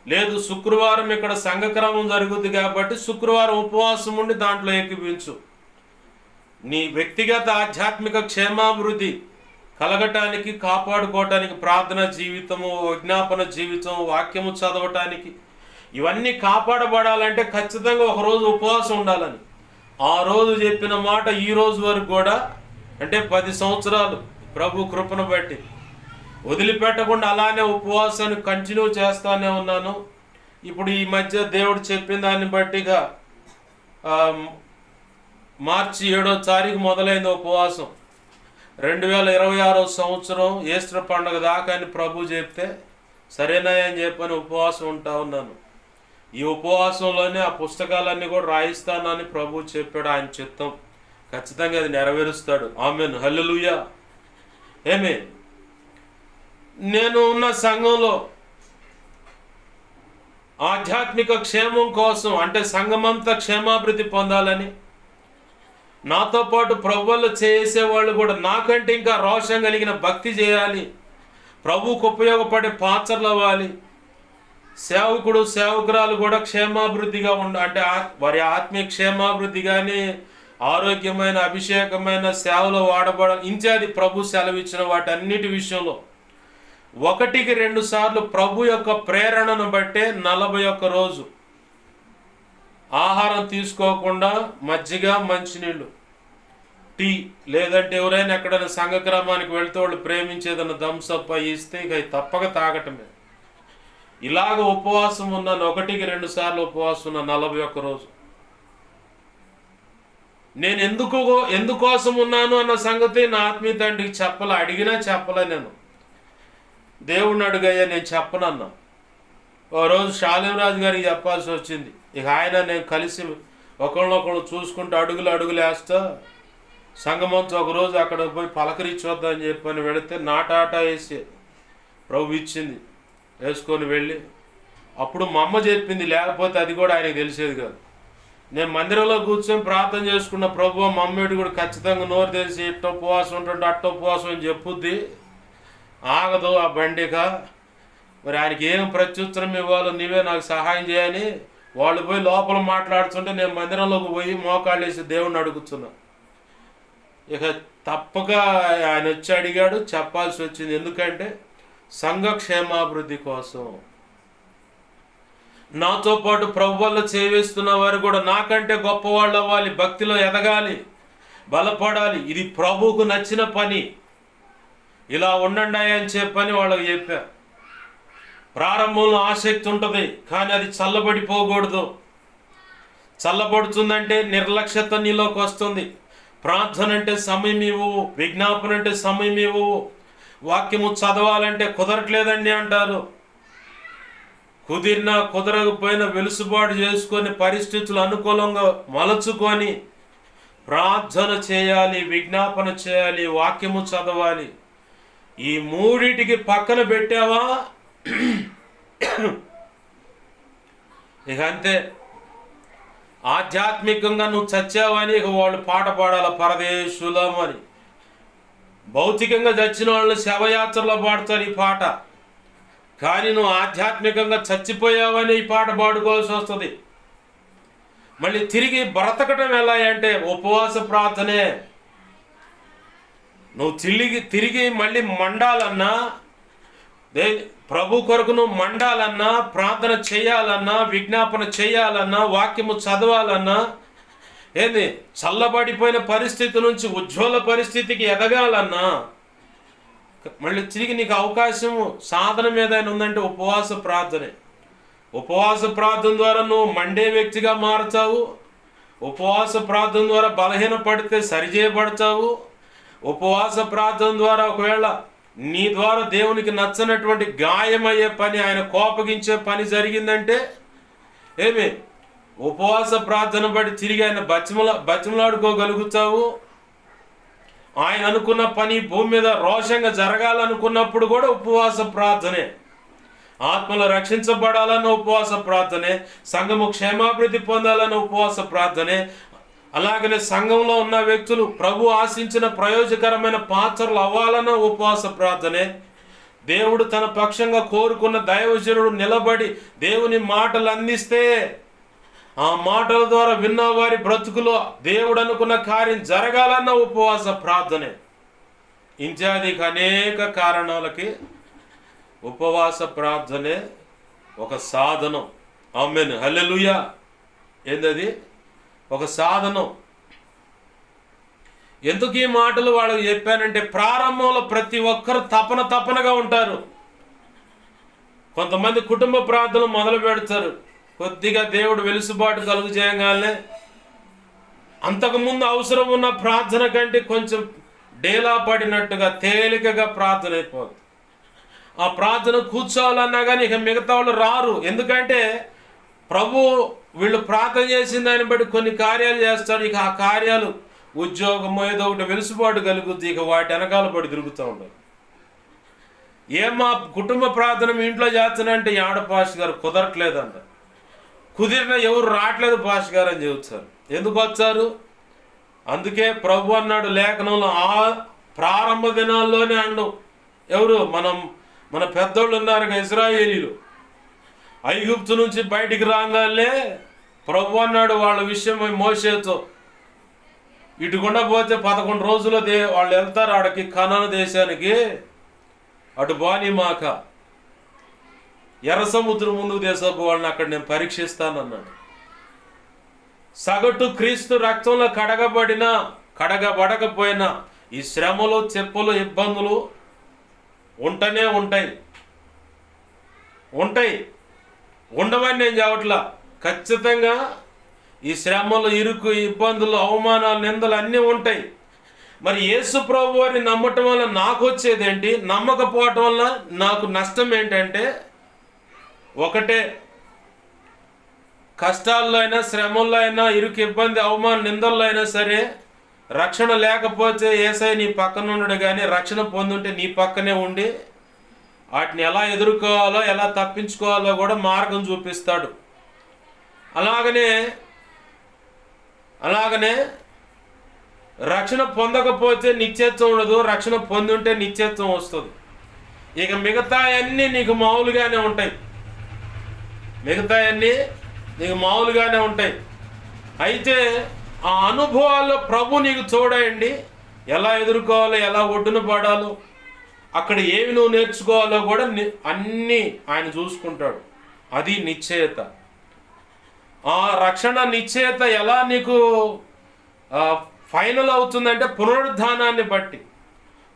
లేదు, శుక్రవారం ఇక్కడ సంఘక్రమం జరుగుతుంది కాబట్టి శుక్రవారం ఉపవాసం ఉండి దాంట్లో ఏకీపించు. నీ వ్యక్తిగత ఆధ్యాత్మిక క్షేమాభివృద్ధి కలగటానికి, కాపాడుకోవటానికి ప్రార్థన జీవితము, విజ్ఞాపన జీవితం, వాక్యము చదవటానికి, ఇవన్నీ కాపాడబడాలంటే ఖచ్చితంగా ఒకరోజు ఉపవాసం ఉండాలని ఆ రోజు చెప్పిన మాట ఈ రోజు వరకు కూడా, అంటే 10 సంవత్సరాలు ప్రభు కృపను బట్టి వదిలిపెట్టకుండా అలానే ఉపవాసాన్ని కంటిన్యూ చేస్తానే ఉన్నాను. ఇప్పుడు ఈ మధ్య దేవుడు చెప్పిన దాన్ని బట్టిగా మార్చి 7వ తారీఖు మొదలైంది ఉపవాసం. 2026 సంవత్సరం ఈస్టర్ పండుగ దాకా అని ప్రభు చెప్తే సరేనాయని చెప్పని ఉపవాసం ఉంటా ఉన్నాను. ఈ ఉపవాసంలోనే ఆ పుస్తకాలన్నీ కూడా రాయిస్తానని ప్రభు చెప్పాడు. ఆయన చిత్తం ఖచ్చితంగా అది నెరవేరుస్తాడు. ఆమేన్, హల్లెలూయా. ఏమే, నేను ఉన్న సంఘంలో ఆధ్యాత్మిక క్షేమం కోసం, అంటే సంఘమంతా క్షేమాభివృద్ధి పొందాలని, నాతో పాటు ప్రభువులు చేసేవాళ్ళు కూడా నాకంటే ఇంకా రోషం కలిగిన భక్తి చేయాలి, ప్రభువుకు ఉపయోగపడే పాత్రలు అవ్వాలి, సేవకురాలు కూడా క్షేమాభివృద్ధిగా అంటే వారి ఆత్మీయ క్షేమాభివృద్ధి కానీ, ఆరోగ్యమైన అభిషేకమైన సేవలో వాడబడాలి, ఇంచాది ప్రభు సెలవిచ్చిన వాటన్నిటి విషయంలో 1-2 సార్లు ప్రభు యొక్క ప్రేరణను బట్టే 41 రోజు ఆహారం తీసుకోకుండా మజ్జిగ, మంచినీళ్ళు, టీ, లేదంటే ఎవరైనా ఎక్కడైనా సంఘక్రమానికి వెళ్తే వాళ్ళు ప్రేమించేదన్న థమ్సప్ ఇస్తే ఇక తప్పక తాగటమే. ఇలాగ ఉపవాసం ఉన్నాను, 1-2 సార్లు ఉపవాసం ఉన్న 41 రోజు. నేను ఎందుకోసం ఉన్నాను అన్న సంగతి నా ఆత్మీయ తండ్రికి అడిగినా చెప్పలే. నేను దేవుణ్ణి అడుగయ్యా, నేను చెప్పనన్నా. ఓ రోజు శాలిమరాజు గారికి చెప్పాల్సి వచ్చింది. ఇక ఆయన నేను కలిసి ఒకళ్ళనొకళ్ళు చూసుకుంటూ అడుగులు వేస్తా సంగమంతో ఒకరోజు అక్కడ పోయి పలకరించొద్దని చెప్పని వెళితే నాటాటా వేసి ప్రభు ఇచ్చింది, వేసుకొని వెళ్ళి అప్పుడు మా అమ్మ చెప్పింది, లేకపోతే అది కూడా ఆయనకు తెలిసేది కాదు. నేను మందిరంలో కూర్చొని ప్రార్థన చేసుకున్న ప్రభు మా అమ్మేటి కూడా ఖచ్చితంగా నోరు తెలిసి ఇట్ట ఉపవాసం ఉంటుంటే అట్ట ఉపవాసం అని చెప్పుద్ది, ఆగదు ఆ బండిక. మరి ఆయనకి ఏం ప్రత్యుత్తరం ఇవ్వాలో నీవే నాకు సహాయం చేయని వాళ్ళు పోయి లోపల మాట్లాడుతుంటే నేను మందిరంలోకి పోయి మోకాళ్ళు వేసి దేవుణ్ణి అడుగుతున్నా. ఇక తప్పక ఆయన వచ్చి అడిగాడు, చెప్పాల్సి వచ్చింది. ఎందుకంటే సంఘ క్షేమాభివృద్ధి కోసం నాతో పాటు ప్రభు వల్ల చేవేస్తున్న వారు కూడా నాకంటే గొప్పవాళ్ళు అవ్వాలి, భక్తిలో ఎదగాలి, బలపడాలి. ఇది ప్రభువుకు నచ్చిన పని, ఇలా ఉండండి అని చెప్పని వాళ్ళకి చెప్పా. ప్రారంభంలో ఆసక్తి ఉంటుంది, కానీ అది చల్లబడిపోకూడదు. చల్లబడుతుందంటే నిర్లక్ష్యత నీలోకి వస్తుంది. ప్రార్థన అంటే సమయం ఇవ్వవు, విజ్ఞాపన అంటే సమయం ఇవ్వవు, వాక్యము చదవాలంటే కుదరట్లేదండి అంటారు. కుదిరినా కుదరకపోయినా వెలుసుబాటు చేసుకొని పరిస్థితులు అనుకూలంగా మలచుకొని ప్రార్థన చేయాలి, విజ్ఞాపన చేయాలి, వాక్యము చదవాలి. ఈ మూడిటికి పక్కన పెట్టావా ఇక అంతే. ఆధ్యాత్మికంగా నువ్వు చచ్చావని ఇక వాళ్ళు పాట పాడాల పరదేశులం అని. భౌతికంగా చచ్చిన వాళ్ళు శవయాత్రలో పాడతారు ఈ పాట, కానీ నువ్వు ఆధ్యాత్మికంగా చచ్చిపోయావని ఈ పాట పాడుకోవాల్సి వస్తుంది. మళ్ళీ తిరిగి బ్రతకటం ఎలా అంటే ఉపవాస ప్రార్థనే. నువ్వు తిరిగి మళ్ళీ మండాలన్నా, ప్రభు కొరకు నువ్వు మండాలన్నా, ప్రార్థన చేయాలన్నా, విజ్ఞాపన చేయాలన్నా, వాక్యము చదవాలన్నా, చల్లబడిపోయిన పరిస్థితి నుంచి ఉజ్వల పరిస్థితికి ఎదగాలన్నా మళ్ళీ తిరిగి నీకు అవకాశము సాధనం ఏదైనా ఉందంటే ఉపవాస ప్రార్థనే. ఉపవాస ప్రార్థన ద్వారా నువ్వు మండే వ్యక్తిగా మారుతావు. ఉపవాస ప్రార్థన ద్వారా బలహీన పడితే సరిచేయబడతావు. ఉపవాస ప్రార్థన ద్వారా ఒకవేళ నీ ద్వారా దేవునికి నచ్చనటువంటి గాయమయ్యే పని, ఆయన కోపగించే పని జరిగిందంటే ఉపవాస ప్రార్థన బట్టి తిరిగి ఆయన బతిమలాడుకోగలుగుతావు. ఆయన అనుకున్న పని భూమి మీద రోషంగా జరగాలనుకున్నప్పుడు కూడా ఉపవాస ప్రార్థనే. ఆత్మలు రక్షించబడాలన్న ఉపవాస ప్రార్థనే. సంఘము క్షేమాభివృద్ధి పొందాలన్న ఉపవాస ప్రార్థనే. అలాగనే సంఘంలో ఉన్న వ్యక్తులు ప్రభు ఆశించిన ప్రయోజకరమైన పాత్రలు అవ్వాలన్న ఉపవాస ప్రార్థనే. దేవుడు తన పక్షంగా కోరుకున్న దైవజనుడు నిలబడి దేవుని మాటలు అందిస్తే ఆ మాటల ద్వారా విన్న వారి బ్రతుకులో దేవుడు అనుకున్న కార్యం జరగాలన్న ఉపవాస ప్రార్థనే. ఇత్యాదికి అనేక కారణాలకి ఉపవాస ప్రార్థనే ఒక సాధనం. ఆమేన్, హల్లెలూయా. ఏందది? ఒక సాధనం. ఎందుకు ఈ మాటలు వాళ్ళకి చెప్పానంటే ప్రారంభంలో ప్రతి ఒక్కరు తపనగా ఉంటారు. కొంతమంది కుటుంబ ప్రార్థనలు మొదలు పెడతారు, కొద్దిగా దేవుడు వెలుసుబాటు కలుగు చేయగానే అంతకుముందు అవసరం ఉన్న ప్రార్థన కంటే కొంచెం డేలా పడినట్టుగా తేలికగా ప్రార్థన అయిపోతుంది. ఆ ప్రార్థన కూర్చోవాలన్నా కానీ ఇక మిగతా వాళ్ళు రారు. ఎందుకంటే ప్రభు వీళ్ళు ప్రార్థన చేసిన దాన్ని బట్టి కొన్ని కార్యాలు చేస్తాడు. ఇక ఆ కార్యాలు ఉద్యోగం ఏదో ఒకటి వెలుసుబాటు కలుగుద్ది, ఇక వాటి వెనకాల పడి తిరుగుతూ ఉంటారు. మా కుటుంబ ప్రార్థన మీ ఇంట్లో చేస్తానంటే ఆడ పాస్ గారు కుదరట్లేదంట. కుదిరిన ఎవరు రావట్లేదు పాస్ గారు అని చెబుతారు. ఎందుకు వచ్చారు? అందుకే ప్రభు అన్నాడు లేఖనంలో, ఆ ప్రారంభ దినాల్లోనే అండు. ఎవరు? మన పెద్దోళ్ళు ఉన్నారు ఇశ్రాయేలీలు. ఐగుప్తు నుంచి బయటికి రాగానే ప్రభు అన్నాడు వాళ్ళ విషయం మోషేతో, ఇటుకుండా పోతే 11 రోజుల్లో వాళ్ళు వెళ్తారు ఆడకి కనాను దేశానికి, అటు బానిమాక ఎర్ర సముద్రం ముందుకు దేశపు వాళ్ళని అక్కడ నేను పరీక్షిస్తానన్నాడు. సగటు క్రీస్తు రక్తంలో కడగబడిన కడగబడకపోయినా ఈ శ్రమలు, చెప్పులు, ఇబ్బందులు ఉంటూనే ఉంటాయి. ఉండవని నేను చెప్పట్లా. ఖచ్చితంగా ఈ శ్రమలు, ఇరుకు, ఇబ్బందులు, అవమానాలు, నిందలు అన్నీ ఉంటాయి. మరి యేసు ప్రభు వారిని నమ్మటం వల్ల నాకు వచ్చేదేంటి, నమ్మకపోవటం వల్ల నాకు నష్టం ఏంటంటే ఒకటే, కష్టాల్లో అయినా, శ్రమల్లో అయినా, ఇరుకు, ఇబ్బంది, అవమాన, నిందల్లో అయినా సరే రక్షణ లేకపోతే యేసయ్య నీ పక్కన ఉండడు, కానీ రక్షణ పొందుంటే నీ పక్కనే ఉండి వాటిని ఎలా ఎదుర్కోవాలో, ఎలా తప్పించుకోవాలో కూడా మార్గం చూపిస్తాడు. అలాగనే రక్షణ పొందకపోతే నిత్యత్వం ఉండదు, రక్షణ పొందుంటే నిత్యత్వం వస్తుంది. ఇక మిగతా అన్నీ నీకు మామూలుగానే ఉంటాయి. అయితే ఆ అనుభవాల్లో ప్రభు నీకు చూడండి, ఎలా ఎదుర్కోవాలో, ఎలా ఒడ్డున పడాలో, అక్కడ ఏమి నువ్వు నేర్చుకోవాలో కూడా అన్నీ ఆయన చూసుకుంటాడు. అది నిశ్చయత. ఆ రక్షణ నిశ్చయత ఎలా నీకు ఫైనల్ అవుతుందంటే పునరుద్ధానాన్ని బట్టి.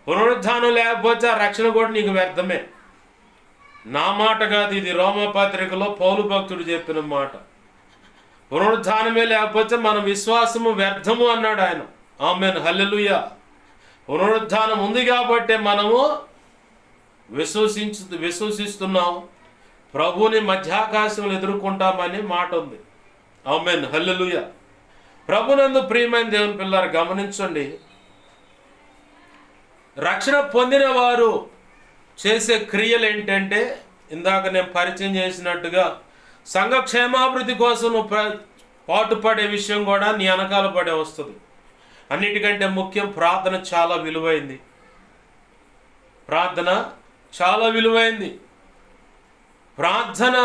పునరుద్ధానం లేకపోతే ఆ రక్షణ కూడా నీకు వ్యర్థమే. నా మాట కాదు, ఇది రోమపత్రికలో పౌలు భక్తుడు చెప్పిన మాట. పునరుద్ధానమే లేకపోతే మన విశ్వాసము వ్యర్థము అన్నాడు ఆయన. ఆమేన్, హల్లెలూయా. పునరుద్ధానం ఉంది కాబట్టే మనము విశ్వసిస్తున్నాం, ప్రభువుని మధ్యాకాశంలో ఎదుర్కొంటామని మాట ఉంది. ఆమేన్, హల్లెలూయా. ప్రభునందు ప్రియమైన దేవుని పిల్లలు గమనించండి, రక్షణ పొందిన వారు చేసే క్రియలు ఏంటంటే, ఇందాక నేను పరిచయం చేసినట్టుగా సంఘ క్షేమాభివృద్ధి కోసం పాటుపడే విషయం కూడా నీ వెనకాల పడే వస్తుంది. అన్నిటికంటే ముఖ్యం ప్రార్థన చాలా విలువైంది. ప్రార్థన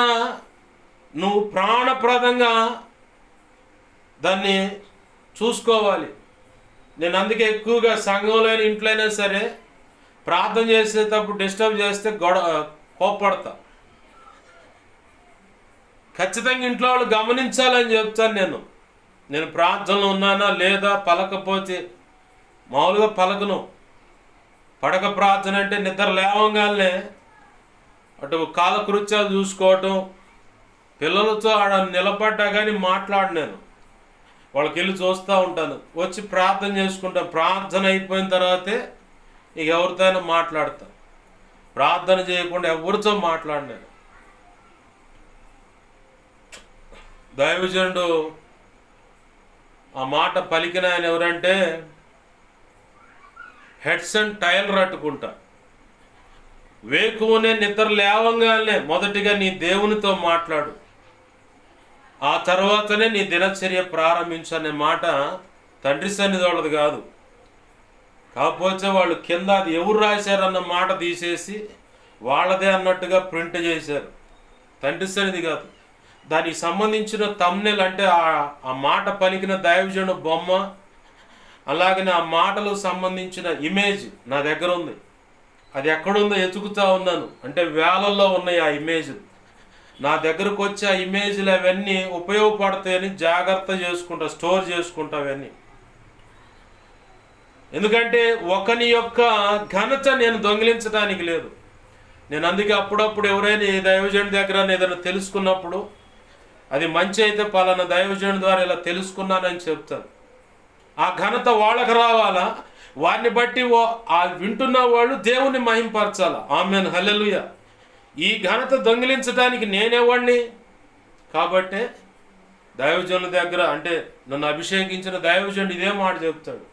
నువ్వు ప్రాణప్రదంగా దాన్ని చూసుకోవాలి. నేను అందుకే ఎక్కువగా సంఘంలో ఇంట్లో అయినా సరే ప్రార్థన చేసేటప్పుడు డిస్టర్బ్ చేస్తే కోప్పడతా. ఖచ్చితంగా ఇంట్లో వాళ్ళు గమనించాలని చెప్తాను. నేను ప్రార్థనలో ఉన్నానా లేదా, పలకపోతే మామూలుగా పలకను. పడక ప్రార్థన అంటే నిద్ర లేవగానే అటు కాలకృత్యాలు చూసుకోవటం, పిల్లలతో ఆడ నిలబడ్డా కానీ మాట్లాడు. నేను వాళ్ళకి వెళ్ళి చూస్తూ ఉంటాను, వచ్చి ప్రార్థన చేసుకుంటాను. ప్రార్థన అయిపోయిన తర్వాతే ఇక ఎవరితోనైనా మాట్లాడతా. ప్రార్థన చేయకుండా ఎవరితో మాట్లాడినాను. దైవజనుడు ఆ మాట పలికిన ఆయన ఎవరంటే హెడ్సన్ టైలర్ అట్టుకుంటా. వేకువనే నిద్ర లేవంగానే మొదటిగా నీ దేవునితో మాట్లాడు, ఆ తర్వాతనే నీ దినచర్య ప్రారంభించనే మాట తండ్రి సన్నిధి వాళ్ళది కాదు. కాకపోతే వాళ్ళు కింద అది ఎవరు రాశారన్న మాట తీసేసి వాళ్ళదే అన్నట్టుగా ప్రింట్ చేశారు. తండ్రి సన్నిధి కాదు. దానికి సంబంధించిన థంబ్నెయిల్ అంటే ఆ మాట పలికిన దైవజనుడు బొమ్మ, అలాగనే ఆ మాటలకు సంబంధించిన ఇమేజ్ నా దగ్గర ఉంది. అది ఎక్కడుందో ఎతుకుతా ఉన్నాను. అంటే వేలల్లో ఉన్నాయి ఆ ఇమేజ్. నా దగ్గరకు వచ్చి ఆ ఇమేజ్లు అవన్నీ ఉపయోగపడతాయని జాగ్రత్త చేసుకుంటా, స్టోర్ చేసుకుంటా అవన్నీ. ఎందుకంటే ఒకని యొక్క ఘనత నేను దొంగిలించడానికి లేదు. నేను అందుకే అప్పుడప్పుడు ఎవరైనా ఈ దైవజనుడి దగ్గర ఏదైనా తెలుసుకున్నప్పుడు అది మంచి అయితే పలానా దైవజనుడి ద్వారా ఇలా తెలుసుకున్నానని చెప్తాను. ఆ ఘనత వాళ్ళకి రావాలా, వారిని బట్టి ఆ వింటున్న వాళ్ళు దేవుణ్ణి మహింపరచాలా. ఆమేన్, హల్లెలూయా. ఈ ఘనత దొంగిలించడానికి నేనేవాడిని కాబట్టే దైవజనుల దగ్గర, అంటే నన్ను అభిషేకించిన దైవజనుడు ఇదే మాట చెప్తాడు.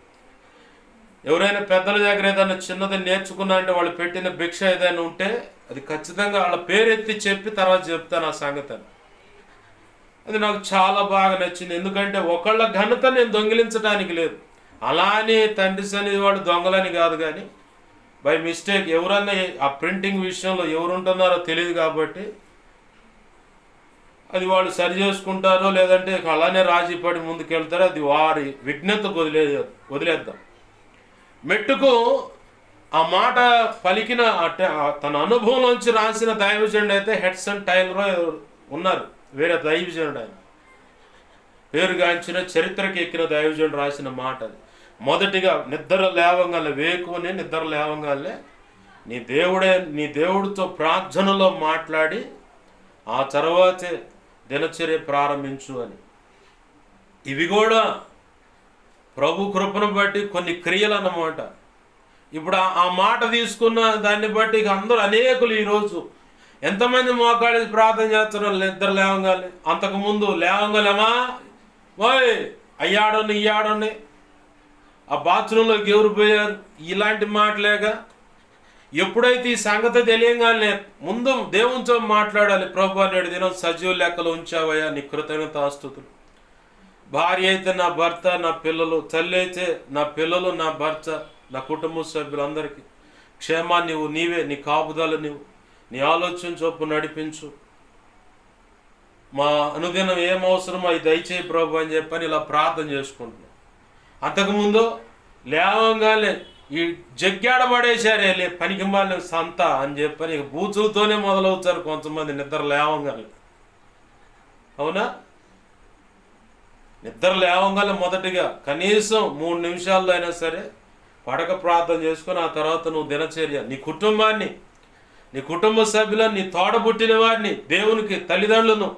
ఎవరైనా పెద్దల దగ్గర ఏదైనా చిన్నది నేర్చుకున్నా అంటే వాళ్ళు పెట్టిన భిక్ష ఏదైనా ఉంటే అది ఖచ్చితంగా వాళ్ళ పేరెత్తి చెప్పి తర్వాత చెప్తాను ఆ సంగతిని. అది నాకు చాలా బాగా నచ్చింది. ఎందుకంటే ఒకళ్ళ ఘనత నేను దొంగిలించడానికి లేదు. అలా అని తండ్రి సన్నిధి వాడు దొంగలని కాదు, కానీ బై మిస్టేక్ ఎవరన్నా ఆ ప్రింటింగ్ విషయంలో ఎవరు ఉంటున్నారో తెలియదు కాబట్టి అది వాళ్ళు సరి చేసుకుంటారో లేదంటే అలానే రాజీ పడి ముందుకెళ్తారో అది వారి విఘ్నతకు వదిలేద్దాం. మెట్టుకు ఆ మాట పలికిన తన అనుభవంలోంచి రాసిన దైవజనుడు అయితే హెడ్సన్ టైలర్ ఉన్నారు. వేరే దైవజనుడు ఆయన, పేరుగాంచిన చరిత్రకి ఎక్కిన దైవజనుడు రాసిన మాట అది. మొదటిగా నిద్ర లేవంగానే, వేకువనే నిద్ర లేవంగానే నీ దేవుడితో ప్రార్థనలో మాట్లాడి ఆ తర్వాతే దినచర్య ప్రారంభించు అని. ఇవి కూడా ప్రభు కృపను బట్టి కొన్ని క్రియలు అన్నమాట. ఇప్పుడు ఆ మాట తీసుకున్న దాన్ని బట్టి ఇక అందరూ అనేకులు ఈరోజు ఎంతమంది మోకాడి ప్రార్థన చేస్తున్నారు నిద్ర లేవంగానే. అంతకుముందు లేవంగానేమా ఓయ్ అయ్యాడని ఇయ్యాడని, ఆ బాత్రూంలోకి ఎవరు పోయారు, ఇలాంటి మాటలేక. ఎప్పుడైతే ఈ సంగతి తెలియగానే ముందు దేవునితో మాట్లాడాలి. ప్రభు నేడు దినం సజీవ లెక్కలు ఉంచావయ్యా, నీ కృతజ్ఞతాస్తుతులు. భార్య అయితే నా భర్త, నా పిల్లలు, తల్లి అయితే నా పిల్లలు, నా భర్త, నా కుటుంబ సభ్యులందరికీ క్షేమాన్ని నీవే, నీ కాపుదల నీ ఆలోచన చొప్పు నడిపించు. మా అనుదినం ఏం అవసరమో అది దయచేయి ప్రభు అని చెప్పని ఇలా ప్రార్థన చేసుకుంటున్నాం. అంతకుముందు లేవంగానే ఈ జగ్గాడ పడేశారే పనికి మాలిన సంత అని చెప్పని బూచులతోనే మొదలవుతారు కొంతమంది నిద్ర లేవంగానే. అవునా? నిద్ర లేవంగానే మొదటిగా కనీసం 3 నిమిషాల్లో అయినా సరే పడక ప్రార్థన చేసుకొని ఆ తర్వాత నువ్వు దినచర్య నీ కుటుంబాన్ని, నీ కుటుంబ సభ్యులను, నీ తోడబుట్టిన వారిని, దేవునికి తల్లిదండ్రులను,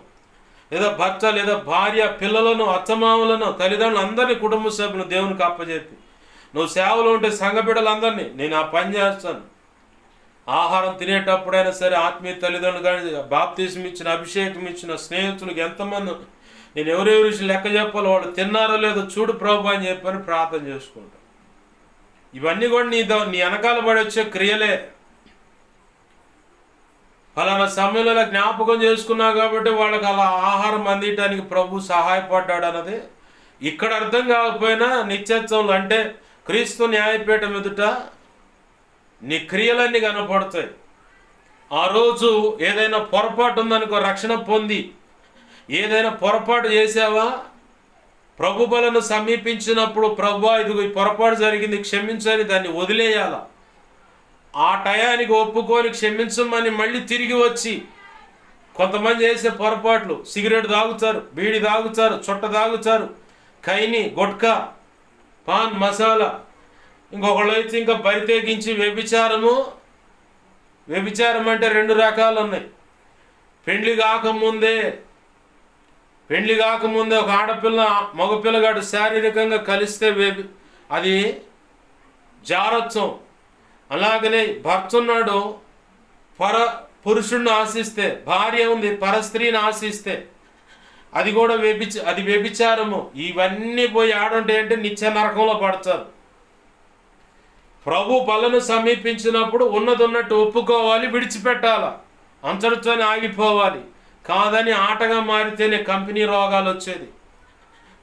లేదా భర్త లేదా భార్య, పిల్లలను, అత్తమామలను, తల్లిదండ్రులు అందరినీ, కుటుంబ సభ్యులను దేవునికి అప్పచెప్పి నువ్వు సేవలు ఉంటే సంఘ బిడ్డలందరినీ నేను ఆ పని చేస్తాను. ఆహారం తినేటప్పుడైనా సరే ఆత్మీయ తల్లిదండ్రులు కానీ, బాప్తిసం ఇచ్చిన, అభిషేకం ఇచ్చిన స్నేహితులకు ఎంతమంది నేను ఎవరెవరి లెక్క చెప్పాలో వాళ్ళు తిన్నారో లేదో చూడు ప్రభు అని చెప్పని ప్రార్థన చేసుకుంటాను. ఇవన్నీ కూడా నీ వెనకాల పడి వచ్చే క్రియలే. ఫలానా సమయంలో జ్ఞాపకం చేసుకున్నావు కాబట్టి వాళ్ళకి అలా ఆహారం అందించడానికి ప్రభు సహాయపడ్డాడు అన్నది ఇక్కడ అర్థం కాకపోయినా నిత్యత్వంలో అంటే క్రీస్తు న్యాయపీఠం ఎదుట నీ క్రియలన్నీ కనపడతాయి. ఆ రోజు ఏదైనా పొరపాటు ఉందనుకో, రక్షణ పొంది ఏదైనా పొరపాటు చేసావా, ప్రభు బలను సమీపించినప్పుడు ప్రభువా ఇదిగో ఈ పొరపాటు జరిగింది క్షమించని దాన్ని వదిలేయాల. ఆ టయానికి ఒప్పుకొని క్షమించమని మళ్ళీ తిరిగి వచ్చి, కొంతమంది చేసే పొరపాట్లు సిగరెట్ తాగుతారు, బీడి తాగుతారు, చుట్ట తాగుతారు, ఖైని, గుట్కా, పాన్ మసాలా. ఇంకొకళ్ళు అయితే ఇంకా బరితెగించి వ్యభిచారం అంటే 2 రకాలు ఉన్నాయి. పెండ్లి కాకముందే ఒక ఆడపిల్ల మగపిల్లగాడు శారీరకంగా కలిస్తే అది జారత్వం. అలాగనే భర్త ఉన్నాడు పురుషుడిని ఆశిస్తే, భార్య ఉంది పరస్త్రీని ఆశిస్తే అది కూడా అది వ్యభిచారము. ఇవన్నీ పోయి ఆడుంటే అంటే నిత్య నరకంలో పడతారు. ప్రభు బలను సమీపించినప్పుడు ఉన్నట్టు ఒప్పుకోవాలి, విడిచిపెట్టాలి, అంతటితోనే ఆగిపోవాలి. కాదని ఆటగా మారితేనే కంపెనీ రోగాలు వచ్చేది.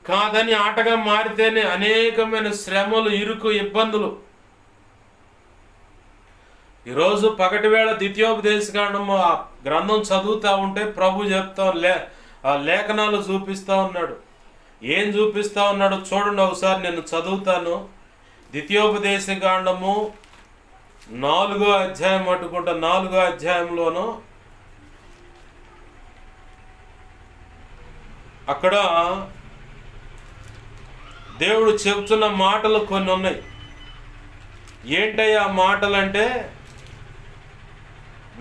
కాదని ఆటగా మారితేనే అనేకమైన శ్రమలు, ఇరుకు, ఇబ్బందులు. ఈరోజు పగటి వేళ ద్వితీయోపదేశకాండము ఆ గ్రంథం చదువుతూ ఉంటే ప్రభు చెప్తా లేఖనాలు చూపిస్తూ ఉన్నాడు. ఏం చూపిస్తూ ఉన్నాడు చూడండి ఒకసారి, నేను చదువుతాను. ద్వితీయోపదేశకాండము 4వ అధ్యాయం అట్టుకుంటా, 4వ అధ్యాయంలోనూ అక్కడ దేవుడు చెబుతున్న మాటలు కొన్ని ఉన్నాయి. ఏంటయ్యా మాటలంటే,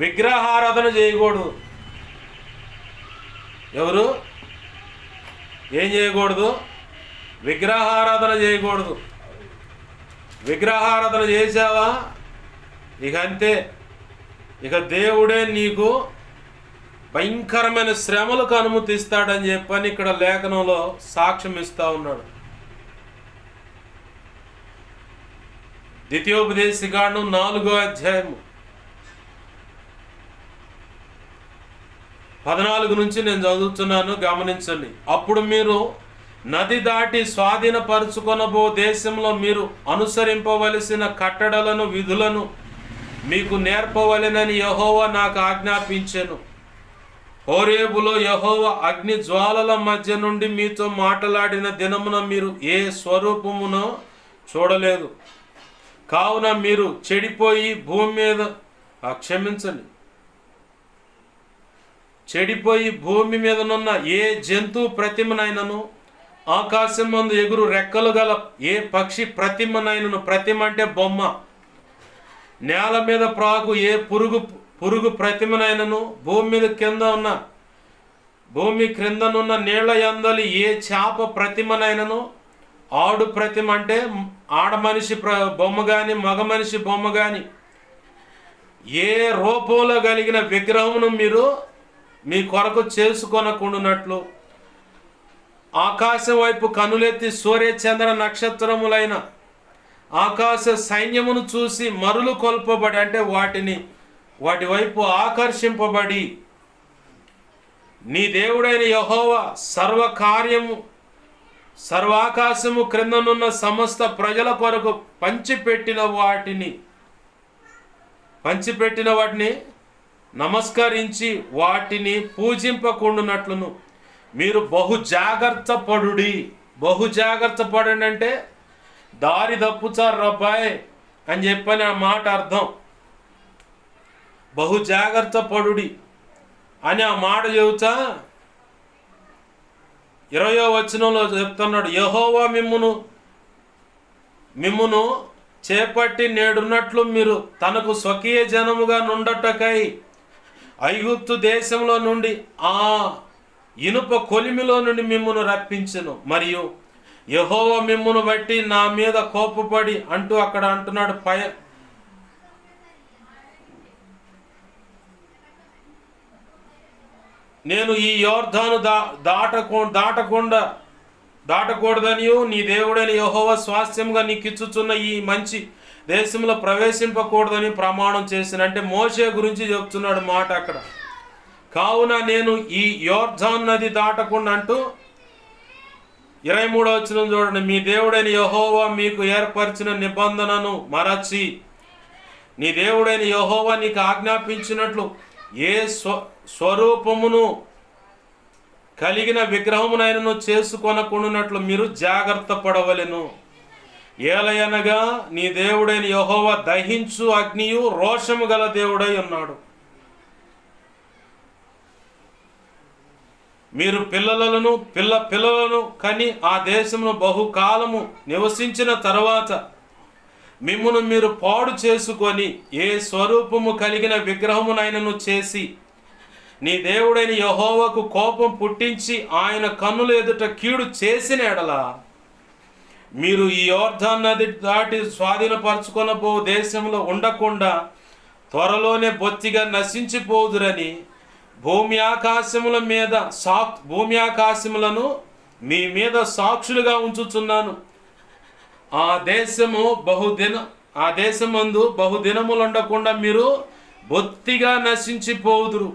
విగ్రహారాధన చేయకూడదు. ఎవరు ఏం చేయకూడదు? విగ్రహారాధన చేయకూడదు. విగ్రహారాధన చేసావా ఇక అంతే. ఇక దేవుడే నీకు భయంకరమైన శ్రమలకు అనుమతిస్తాడని చెప్పని ఇక్కడ లేఖనంలో సాక్ష్యం ఇస్తా ఉన్నాడు. ద్వితీయోపదేశకాండం 4వ అధ్యాయము 14 నుంచి నేను చదువుతున్నాను, గమనించండి. అప్పుడు మీరు నది దాటి స్వాధీనపరుచుకొనబో దేశంలో మీరు అనుసరింపవలసిన కట్టడలను, విధులను మీకు నేర్పవలెనని యెహోవా నాకు ఆజ్ఞాపించెను. హోరేబులో యెహోవా అగ్ని జ్వాలల మధ్య నుండి మీతో మాట్లాడిన దినమున మీరు ఏ స్వరూపమునో చూడలేదు. కావున మీరు చెడిపోయి భూమి మీదనున్న ఏ జంతు ప్రతిమనైనను ఆకాశం మందు ఎగురు రెక్కలు గల ఏ పక్షి ప్రతిమనైనను, ప్రతిమ అంటే బొమ్మ, నేల మీద ప్రాకు ఏ పురుగు ప్రతిమనైనను, భూమి క్రిందనున్న నీళ్ల యందలి ఏ చేప ప్రతిమనైనను, ఆడు ప్రతిమ అంటే ఆడ మనిషి బొమ్మ కానీ మగ మనిషి బొమ్మ కానీ ఏ రూపంలో కలిగిన విగ్రహమును మీరు మీ కొరకు చేసుకొనకుండునట్లు, ఆకాశం వైపు కనులెత్తి సూర్య చంద్ర నక్షత్రములైన ఆకాశ సైన్యమును చూసి మరులు కొల్పబడి అంటే వాటి వైపు ఆకర్షింపబడి, నీ దేవుడైన యెహోవా సర్వాకాశము క్రిందనున్న సమస్త ప్రజల కొరకు పంచిపెట్టిన వాటిని నమస్కరించి వాటిని పూజింపకుండునట్లును మీరు బహు జాగ్రత్త పడండి అంటే దారి తప్పుచారు రబ్బాయ్ అని చెప్పని ఆ మాట అర్థం. బహు జాగ్రత్త పడుడి అని ఆ మాట చెబుతా 20వ వచనంలో చెప్తున్నాడు, యెహోవా మిమ్మును చేపట్టి నేడున్నట్లు మీరు తనకు స్వకీయ జనముగా నుండటకై ఐగుప్తు దేశంలో నుండి ఆ ఇనుప కొలిమిలో నుండి మిమ్మును రప్పించెను. మరియు యెహోవా మిమ్మును బట్టి నా మీద కోపపడి అంటూ అక్కడ అంటున్నాడు, నేను ఈ యోర్దాను దాటకూడదనియు నీ దేవుడైన యెహోవా స్వాస్థ్యంగా నీకిచ్చుచున్న ఈ మంచి దేశంలో ప్రవేశింపకూడదని ప్రమాణం చేసిన అంటే మోషే గురించి చెప్తున్నాడు మాట అక్కడ. కావున నేను ఈ యోర్దాను నది దాటకుండా అంటూ 23వ వచనం చూడండి, మీ దేవుడైన యెహోవా మీకు ఏర్పరిచిన నిబంధనను మరచి నీ దేవుడైన యెహోవా నీకు ఆజ్ఞాపించినట్లు ఏ స్వరూపమును కలిగిన విగ్రహమునైనను చేసుకొనకుండునట్లు మీరు జాగ్రత్త పడవలెను. ఏలయనగా నీ దేవుడైన యెహోవా దహించు అగ్నియు రోషము గల దేవుడై ఉన్నాడు. మీరు పిల్లలను కని ఆ దేశమును బహుకాలము నివసించిన తర్వాత మిమ్మును మీరు పాడు చేసుకొని ఏ స్వరూపము కలిగిన విగ్రహమునైనను చేసి నీ దేవుడైన యెహోవాకు కోపం పుట్టించి ఆయన కన్నుల ఎదుట కీడు చేసిన ఎడల మీరు ఈ యోర్దాను నది దాటి స్వాధీనపరచుకొనబో దేశంలో ఉండకుండా త్వరలోనే బొత్తిగా నశించిపోదురని భూమి ఆకాశములను మీ మీద సాక్షులుగా ఉంచుచున్నాను. ఆ దేశమందు బహుదినములు ఉండకుండా మీరు బొత్తిగా నశించిపోదురు.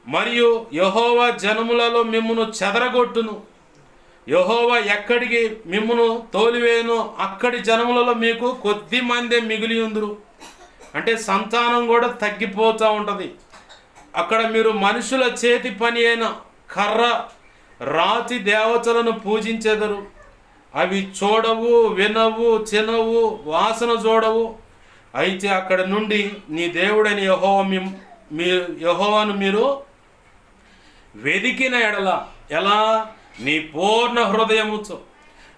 మరియు యెహోవా జనములలో మిమ్మును చెదరగొట్టును. యెహోవా ఎక్కడికి మిమ్మును తోలివేయును అక్కడి జనములలో మీకు కొద్ది మందే మిగిలి ఉందురు. అంటే సంతానం కూడా తగ్గిపోతూ ఉంటుంది. అక్కడ మీరు మనుషుల చేతి పని అయిన కర్ర రాతి దేవతలను పూజించెదరు. అవి చూడవు, వినవు, చినవు, వాసన చూడవు. అయితే అక్కడ నుండి నీ దేవుడైన యెహోవాను మీరు వెదికిన ఎడల ఎలా నీ పూర్ణ హృదయముతో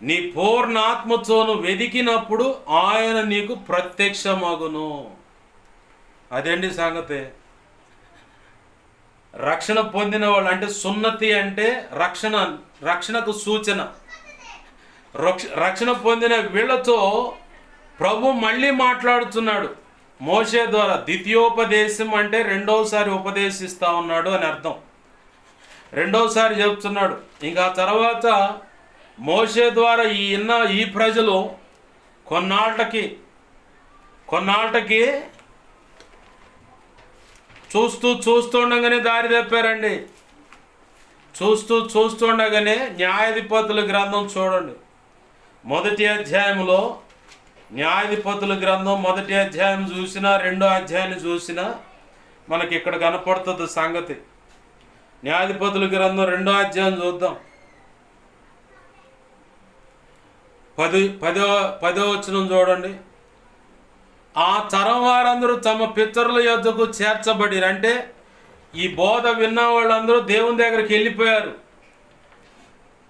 నీ పూర్ణ ఆత్మతోను వెదికినప్పుడు ఆయన నీకు ప్రత్యక్షమగును. అదేంటి సంగతి. రక్షణ పొందిన వాళ్ళు అంటే సున్నతి అంటే రక్షణకు సూచన. రక్షణ పొందిన వీళ్ళతో ప్రభు మళ్ళీ మాట్లాడుతున్నాడు మోషే ద్వారా. ద్వితీయోపదేశం అంటే రెండవసారి ఉపదేశిస్తా ఉన్నాడు అని అర్థం. రెండవసారి చెప్తున్నాడు. ఇంకా తర్వాత మోషే ద్వారా ఈ ప్రజలు కొన్నాళ్ళకి చూస్తుండగానే దారి తప్పారండి. చూస్తుండగానే న్యాయాధిపతుల గ్రంథం చూడండి. మొదటి అధ్యాయంలో న్యాయాధిపతుల గ్రంథం మొదటి అధ్యాయం చూసినా రెండో అధ్యాయాన్ని చూసినా మనకి ఇక్కడ కనపడుతుంది సంగతి. న్యాయాధిపతుల గ్రంథం రెండో అధ్యాయం చూద్దాం. 10వ వచనం చూడండి. ఆ తరం వారందరూ తమ పితరుల యొద్దకు చేర్చబడి అంటే ఈ బోధ విన్న వాళ్ళందరూ దేవుని దగ్గరికి వెళ్ళిపోయారు.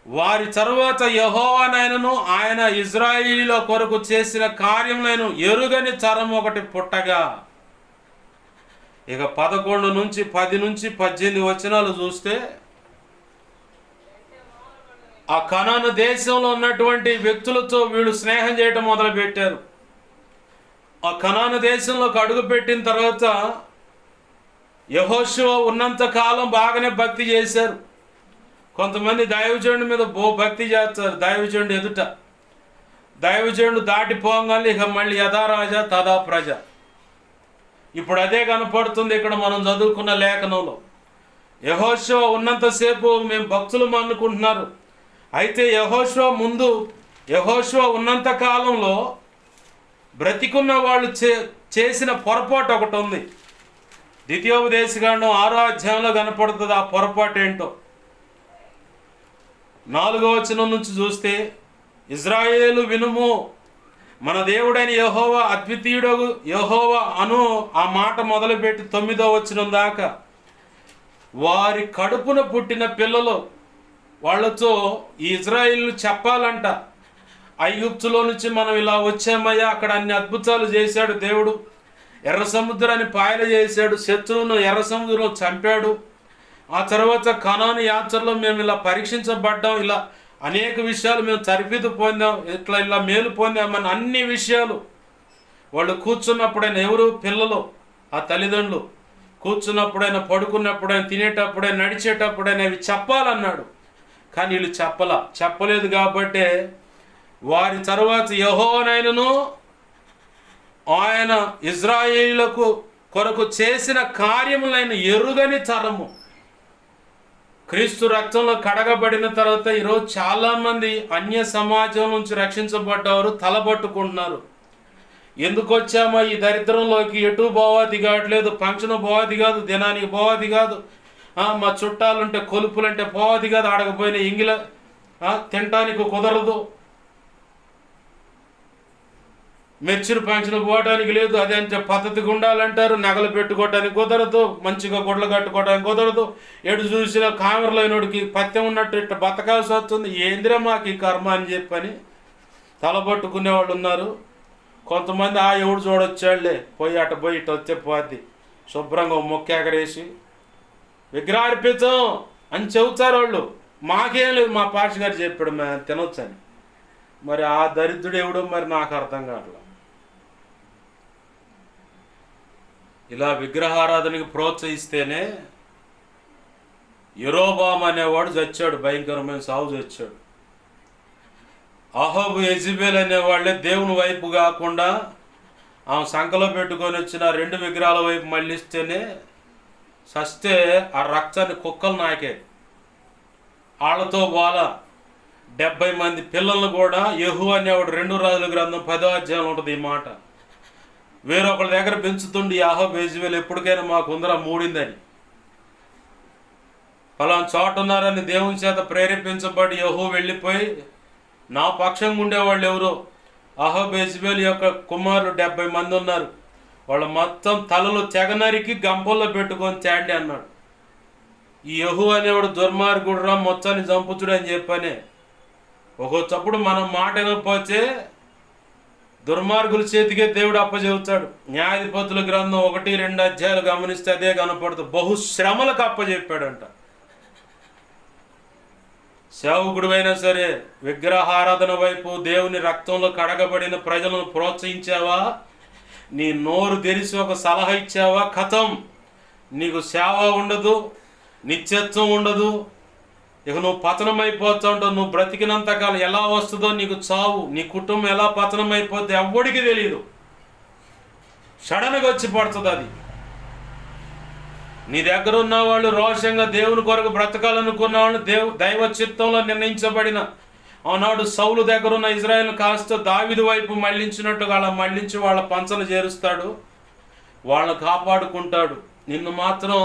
వారి తరువాత యెహోవానైనను ఆయన ఇజ్రాయేలీల కొరకు చేసిన కార్యములను ఎరుగని తరం ఒకటి పుట్టగా. ఇక 11 నుంచి 10 నుంచి 18 వచనాలు చూస్తే ఆ కనాను దేశంలో ఉన్నటువంటి వ్యక్తులతో వీళ్ళు స్నేహం చేయటం మొదలుపెట్టారు. ఆ కనాను దేశంలోకి అడుగుపెట్టిన తర్వాత యెహోషువ ఉన్నంత కాలం బాగానే భక్తి చేశారు. కొంతమంది దైవజనుడి మీద భక్తి చేస్తారు. దైవజనుడు ఎదుట దైవజనుడు దాటిపోగానే ఇక మళ్ళీ యథా రాజా తదా ప్రజ. ఇప్పుడు అదే కనపడుతుంది ఇక్కడ మనం చదువుకున్న లేఖనంలో. యెహోషువ ఉన్నంతసేపు మేము భక్తులం అనుకుంటున్నారు. అయితే యెహోషువ ఉన్నంత కాలంలో బ్రతికున్న వాళ్ళు చేసిన పొరపాటు ఒకటి ఉంది. ద్వితీయోపదేశకాండం 6వ అధ్యాయంలో కనపడుతుంది ఆ పొరపాటు ఏంటో. 4వ వచనం నుంచి చూస్తే, ఇజ్రాయేలు వినుము, మన దేవుడైన యెహోవా అద్వితీయుడు యెహోవా అను ఆ మాట మొదలుపెట్టి 9వ వచనం దాకా వారి కడుపున పుట్టిన పిల్లలు వాళ్ళతో ఈ ఇజ్రాయేలు చెప్పాలంట, ఐగుప్తులో నుంచి మనం ఇలా వచ్చామయ్యా, అక్కడ అన్ని అద్భుతాలు చేశాడు దేవుడు, ఎర్ర సముద్రాన్ని పాయలు చేశాడు, శత్రువును ఎర్ర సముద్రంలో చంపాడు, ఆ తర్వాత కనాను యాత్రలో మేము ఇలా పరీక్షించబడ్డాం, ఇలా అనేక విషయాలు మేము తరఫీదు పొందాం, ఇలా మేలు పొందామని అన్ని విషయాలు వాళ్ళు కూర్చున్నప్పుడైనా, ఎవరు పిల్లలు ఆ తల్లిదండ్రులు కూర్చున్నప్పుడైనా, పడుకున్నప్పుడైనా, తినేటప్పుడైనా, నడిచేటప్పుడైనా ఇవి చెప్పాలన్నాడు. కానీ వీళ్ళు చెప్పలేదు. కాబట్టే వారి తర్వాత యెహోవానైనను ఆయన ఇజ్రాయేలులకు కొరకు చేసిన కార్యములైన ఎరుగని తరము. క్రీస్తు రక్తంలో కడగబడిన తర్వాత ఈరోజు చాలామంది అన్య సమాజం నుంచి రక్షించబడ్డవారు తలబట్టుకుంటున్నారు. ఎందుకు వచ్చామో ఈ దరిద్రంలోకి, ఎటు పోవాది కావట్లేదు, ఫంక్షన్ పోవాది కాదు, దినానికి పోవాది కాదు, మా చుట్టాలుంటే కొలుపులంటే పోవాది కాదు, ఆడకపోయిన ఇంగిల తినటానికి కుదరదు, మెచ్చురు ఫంక్షన్ పోవడానికి లేదు, అదంటే పద్ధతిగా ఉండాలంటారు, నగలు పెట్టుకోవడానికి కుదరదు, మంచిగా గుడ్లు కట్టుకోవడానికి కుదరదు, ఎటు చూసిన కామెరలైనోడికి పత్యం ఉన్నట్టు ఇట్లా బతకాల్సి వస్తుంది, ఏందిరా మాకు ఈ కర్మ అని చెప్పని తలబట్టుకునే వాళ్ళు ఉన్నారు. కొంతమంది ఎవడు చూడొచ్చాడులే, పోయి అటు పోయి ఇటు వచ్చే పోద్ది, శుభ్రంగా మొక్కేకరేసి విగ్రహార్పితం అని చెబుతారు వాళ్ళు. మాకేం లేదు, మా పాష గారు చెప్పాడు మేము తినొచ్చని. మరి ఆ దరిద్రుడు ఎవడో మరి నాకు అర్థం కావట్లేదు. ఇలా విగ్రహారాధనకి ప్రోత్సహిస్తేనే యెరోబాము అనేవాడు చచ్చాడు, భయంకరమైన సాగు చచ్చాడు. అహాబు యెజెబెల్ అనేవాళ్ళే దేవుని వైపు కాకుండా ఆమె సంకలో పెట్టుకొని వచ్చిన 2 విగ్రహాల వైపు మళ్ళిస్తేనే సస్తే ఆ రక్తాన్ని కుక్కలు నాకే. వాళ్ళతో బాల 70 మంది పిల్లలను కూడా యెహూ అనేవాడు 2 రాజుల గ్రంథం 10వ అధ్యాయంలో ఉంటుంది ఈ మాట. వేరొకళ్ళ దగ్గర పెంచుతుండి అహాబు యెజెబెల్ ఎప్పటికైనా మాకు ఉందరా మూడిందని, ఫలానా చోట ఉన్నారని దేవుని చేత ప్రేరేపించబడి యెహూ వెళ్ళిపోయి నా పక్షంగా ఉండేవాళ్ళు ఎవరో అహాబు యెజెబెల్ యొక్క కుమారులు 70 మంది ఉన్నారు, వాళ్ళ మొత్తం తలలు తెగనరికి గంపల్లో పెట్టుకొని తేండి అన్నాడు. ఈ యెహూ అనేవాడు దుర్మార్గుడు రా, మొత్తాన్ని చంపుతుడు అని చెప్పనే. ఒక్కొచ్చప్పుడు మనం మాట వినకపోతే దుర్మార్గుల చేతికే దేవుడు అప్పచెబుతాడు. న్యాయాధిపతుల గ్రంథం 1-2 అధ్యాయాలు గమనిస్తే అదే కనపడుతుంది. బహుశ్రమలకు అప్పచెప్పాడంట. సేవకుడు అయినా సరే విగ్రహారాధన వైపు, దేవుని రక్తంలో కడగబడిన ప్రజలను ప్రోత్సహించావా, నీ నోరు తెరిచి ఒక సలహా ఇచ్చావా, కథం, నీకు సేవ ఉండదు, నిత్యత్వం ఉండదు, ఇక నువ్వు పతనం అయిపోతా ఉంటావు. నువ్వు బ్రతికినంతకాలం ఎలా వస్తుందో నీకు చావు, నీ కుటుంబం ఎలా పతనం అయిపోతే ఎవ్వడికి తెలియదు, సడన్గా వచ్చి పడుతుంది అది. నీ దగ్గర ఉన్న వాళ్ళు రోషంగా దేవుని కొరకు బ్రతకాలనుకున్న వాళ్ళు దైవ చిత్తంలో నిర్ణయించబడిన ఆనాడు సౌలు దగ్గర ఉన్న ఇజ్రాయేల్ కాస్త దావీదు వైపు మళ్ళించినట్టుగా అలా మళ్ళించి వాళ్ళ పంచలు చేరుస్తాడు, వాళ్ళని కాపాడుకుంటాడు. నిన్ను మాత్రం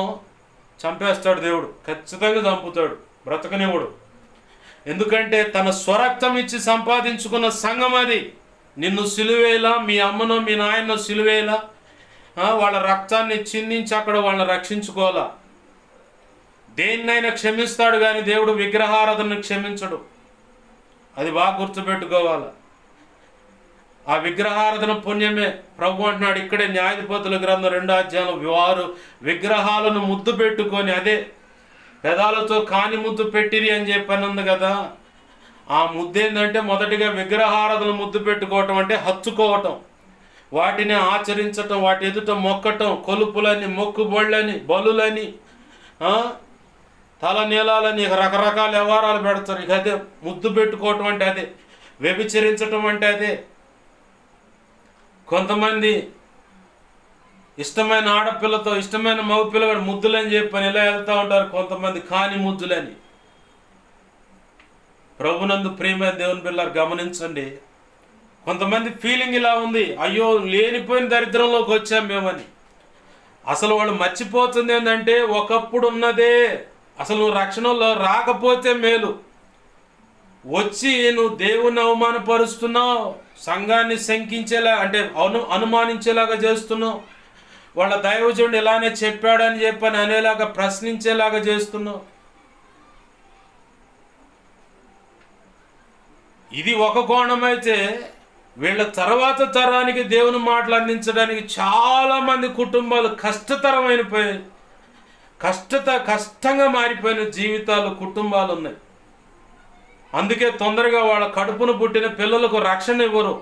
చంపేస్తాడు దేవుడు, ఖచ్చితంగా చంపుతాడు, బ్రతకనివ్వడు. ఎందుకంటే తన స్వరక్తం ఇచ్చి సంపాదించుకున్న సంఘం అది. నిన్ను సిలువేలా, మీ అమ్మనో మీ నాయనో సిలువేలా వాళ్ళ రక్తాన్ని చిందించి అక్కడ వాళ్ళని రక్షించుకోవాలా. దేన్నైనా క్షమిస్తాడు కానీ దేవుడు విగ్రహారాధనను క్షమించడు. అది బాగా గుర్తుపెట్టుకోవాలి. ఆ విగ్రహారాధన పుణ్యమే. ప్రభు అంటున్నాడు ఇక్కడే న్యాయాధిపతుల గ్రంథం 2వ అధ్యాయంలో, వారు విగ్రహాలను ముద్దు పెట్టుకొని, అదే పెదాలతో కాని ముద్దు పెట్టిరి అని చెప్పని ఉంది కదా. ఆ ముద్దు ఏంటంటే మొదటిగా విగ్రహారాధన ముద్దు పెట్టుకోవటం అంటే హత్తుకోవటం, వాటిని ఆచరించటం, వాటి ఎదుట మొక్కటం, కొలుపులని, మొక్కుబళ్ళని, బలులని, తల నీలాలని, రకరకాల వ్యవహారాలు పెడతారు. ఇక అదే ముద్దు పెట్టుకోవటం అంటే అదే. వ్యభిచరించటం అంటే అదే. కొంతమంది ఇష్టమైన ఆడపిల్లతో ఇష్టమైన మగపిల్లగాడు ముద్దులని చెప్పని ఇలా వెళ్తూ ఉంటారు. కొంతమంది కాని ముద్దులని. ప్రభునందు ప్రియమైన దేవుని పిల్లలు గమనించండి. కొంతమంది ఫీలింగ్ ఇలా ఉంది, అయ్యో లేనిపోయిన దరిద్రంలోకి వచ్చాం మేమని. అసలు వాళ్ళు మర్చిపోతుంది ఏంటంటే ఒకప్పుడు ఉన్నదే. అసలు నువ్వు రక్షణలో రాకపోతే మేలు, వచ్చి నువ్వు దేవుణ్ణి అవమానపరుస్తున్నావు, సంఘాన్ని శంకించేలా అంటే అనుమానించేలాగా చేస్తున్నావు, వాళ్ళ దైవజనుడు ఇలానే చెప్పాడని చెప్పని అనేలాగా ప్రశ్నించేలాగా చేస్తున్నావు. ఇది ఒక కోణం అయితే, వీళ్ళ తర్వాత తరానికి దేవుని మాటలు అందించడానికి చాలామంది కుటుంబాలు కష్టతరమైనపోయాయి. కష్టంగా మారిపోయిన జీవితాలు, కుటుంబాలు ఉన్నాయి. అందుకే తొందరగా వాళ్ళ కడుపును పుట్టిన పిల్లలకు రక్షణ ఇవ్వరు.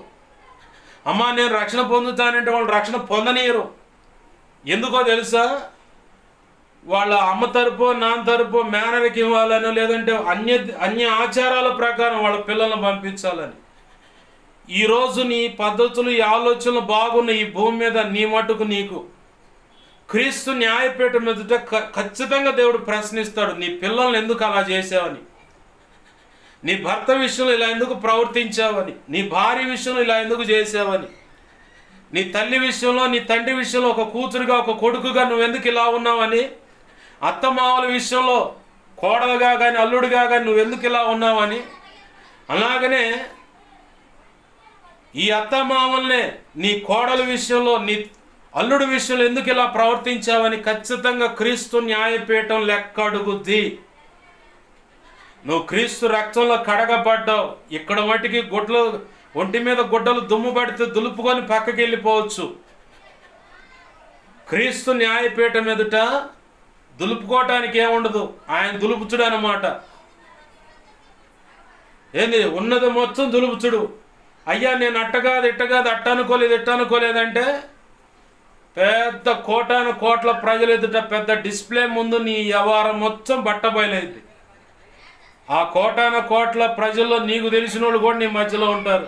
అమ్మా నేను రక్షణ పొందుతానంటే వాళ్ళు రక్షణ పొందనీయరు. ఎందుకో తెలుసా? వాళ్ళ అమ్మ తరపు, నాన్న తరపు మేనర్కి ఇవ్వాలని, లేదంటే అన్య ఆచారాల ప్రకారం వాళ్ళ పిల్లలను పంపించాలని. ఈరోజు నీ పద్ధతులు, ఈ ఆలోచనలు బాగున్న ఈ భూమి మీద నీ మటుకు నీకు క్రీస్తు న్యాయపీఠం ఎదుట ఖచ్చితంగా దేవుడు ప్రశ్నిస్తాడు, నీ పిల్లల్ని ఎందుకు అలా చేసావని, నీ భర్త విషయంలో ఇలా ఎందుకు ప్రవర్తించావని, నీ భార్య విషయంలో ఇలా ఎందుకు చేసావని, నీ తల్లి విషయంలో, నీ తండ్రి విషయంలో, ఒక కూతురుగా, ఒక కొడుకుగా నువ్వెందుకు ఇలా ఉన్నావని, అత్తమామల విషయంలో కోడలుగా కానీ అల్లుడిగా కానీ నువ్వెందుకు ఇలా ఉన్నావని. అలాగనే ఈ అత్తమామల్నే నీ కోడల విషయంలో, నీ అల్లుడి విషయంలో ఎందుకు ఇలా ప్రవర్తించావని ఖచ్చితంగా క్రీస్తు న్యాయపీఠం లెక్క అడుగుద్ది. నువ్వు క్రీస్తు రక్తంలో కడగబడ్డావు. ఇక్కడ వాటికి ఒంటి మీద గుడ్డలు దుమ్ము పడితే దులుపుకొని పక్కకి వెళ్ళిపోవచ్చు. క్రీస్తు న్యాయపీఠం ఎదుట దులుపుకోవటానికి ఏముండదు, ఆయన దులుపుచుడు అన్నమాట. ఏంది ఉన్నది మొత్తం దులుపుచుడు. అయ్యా నేను అట్టగాదు ఇట్టగాదు, అట్టనుకోలేదు ఇట్టనుకోలేదంటే పెద్ద కోట్ల ప్రజలు ఎదుట పెద్ద డిస్ప్లే ముందు నీ వ్యవహారం మొత్తం బట్టబయలైంది. ఆ కోట్ల ప్రజల్లో నీకు తెలిసిన వాళ్ళు కూడా నీ మధ్యలో ఉంటారు.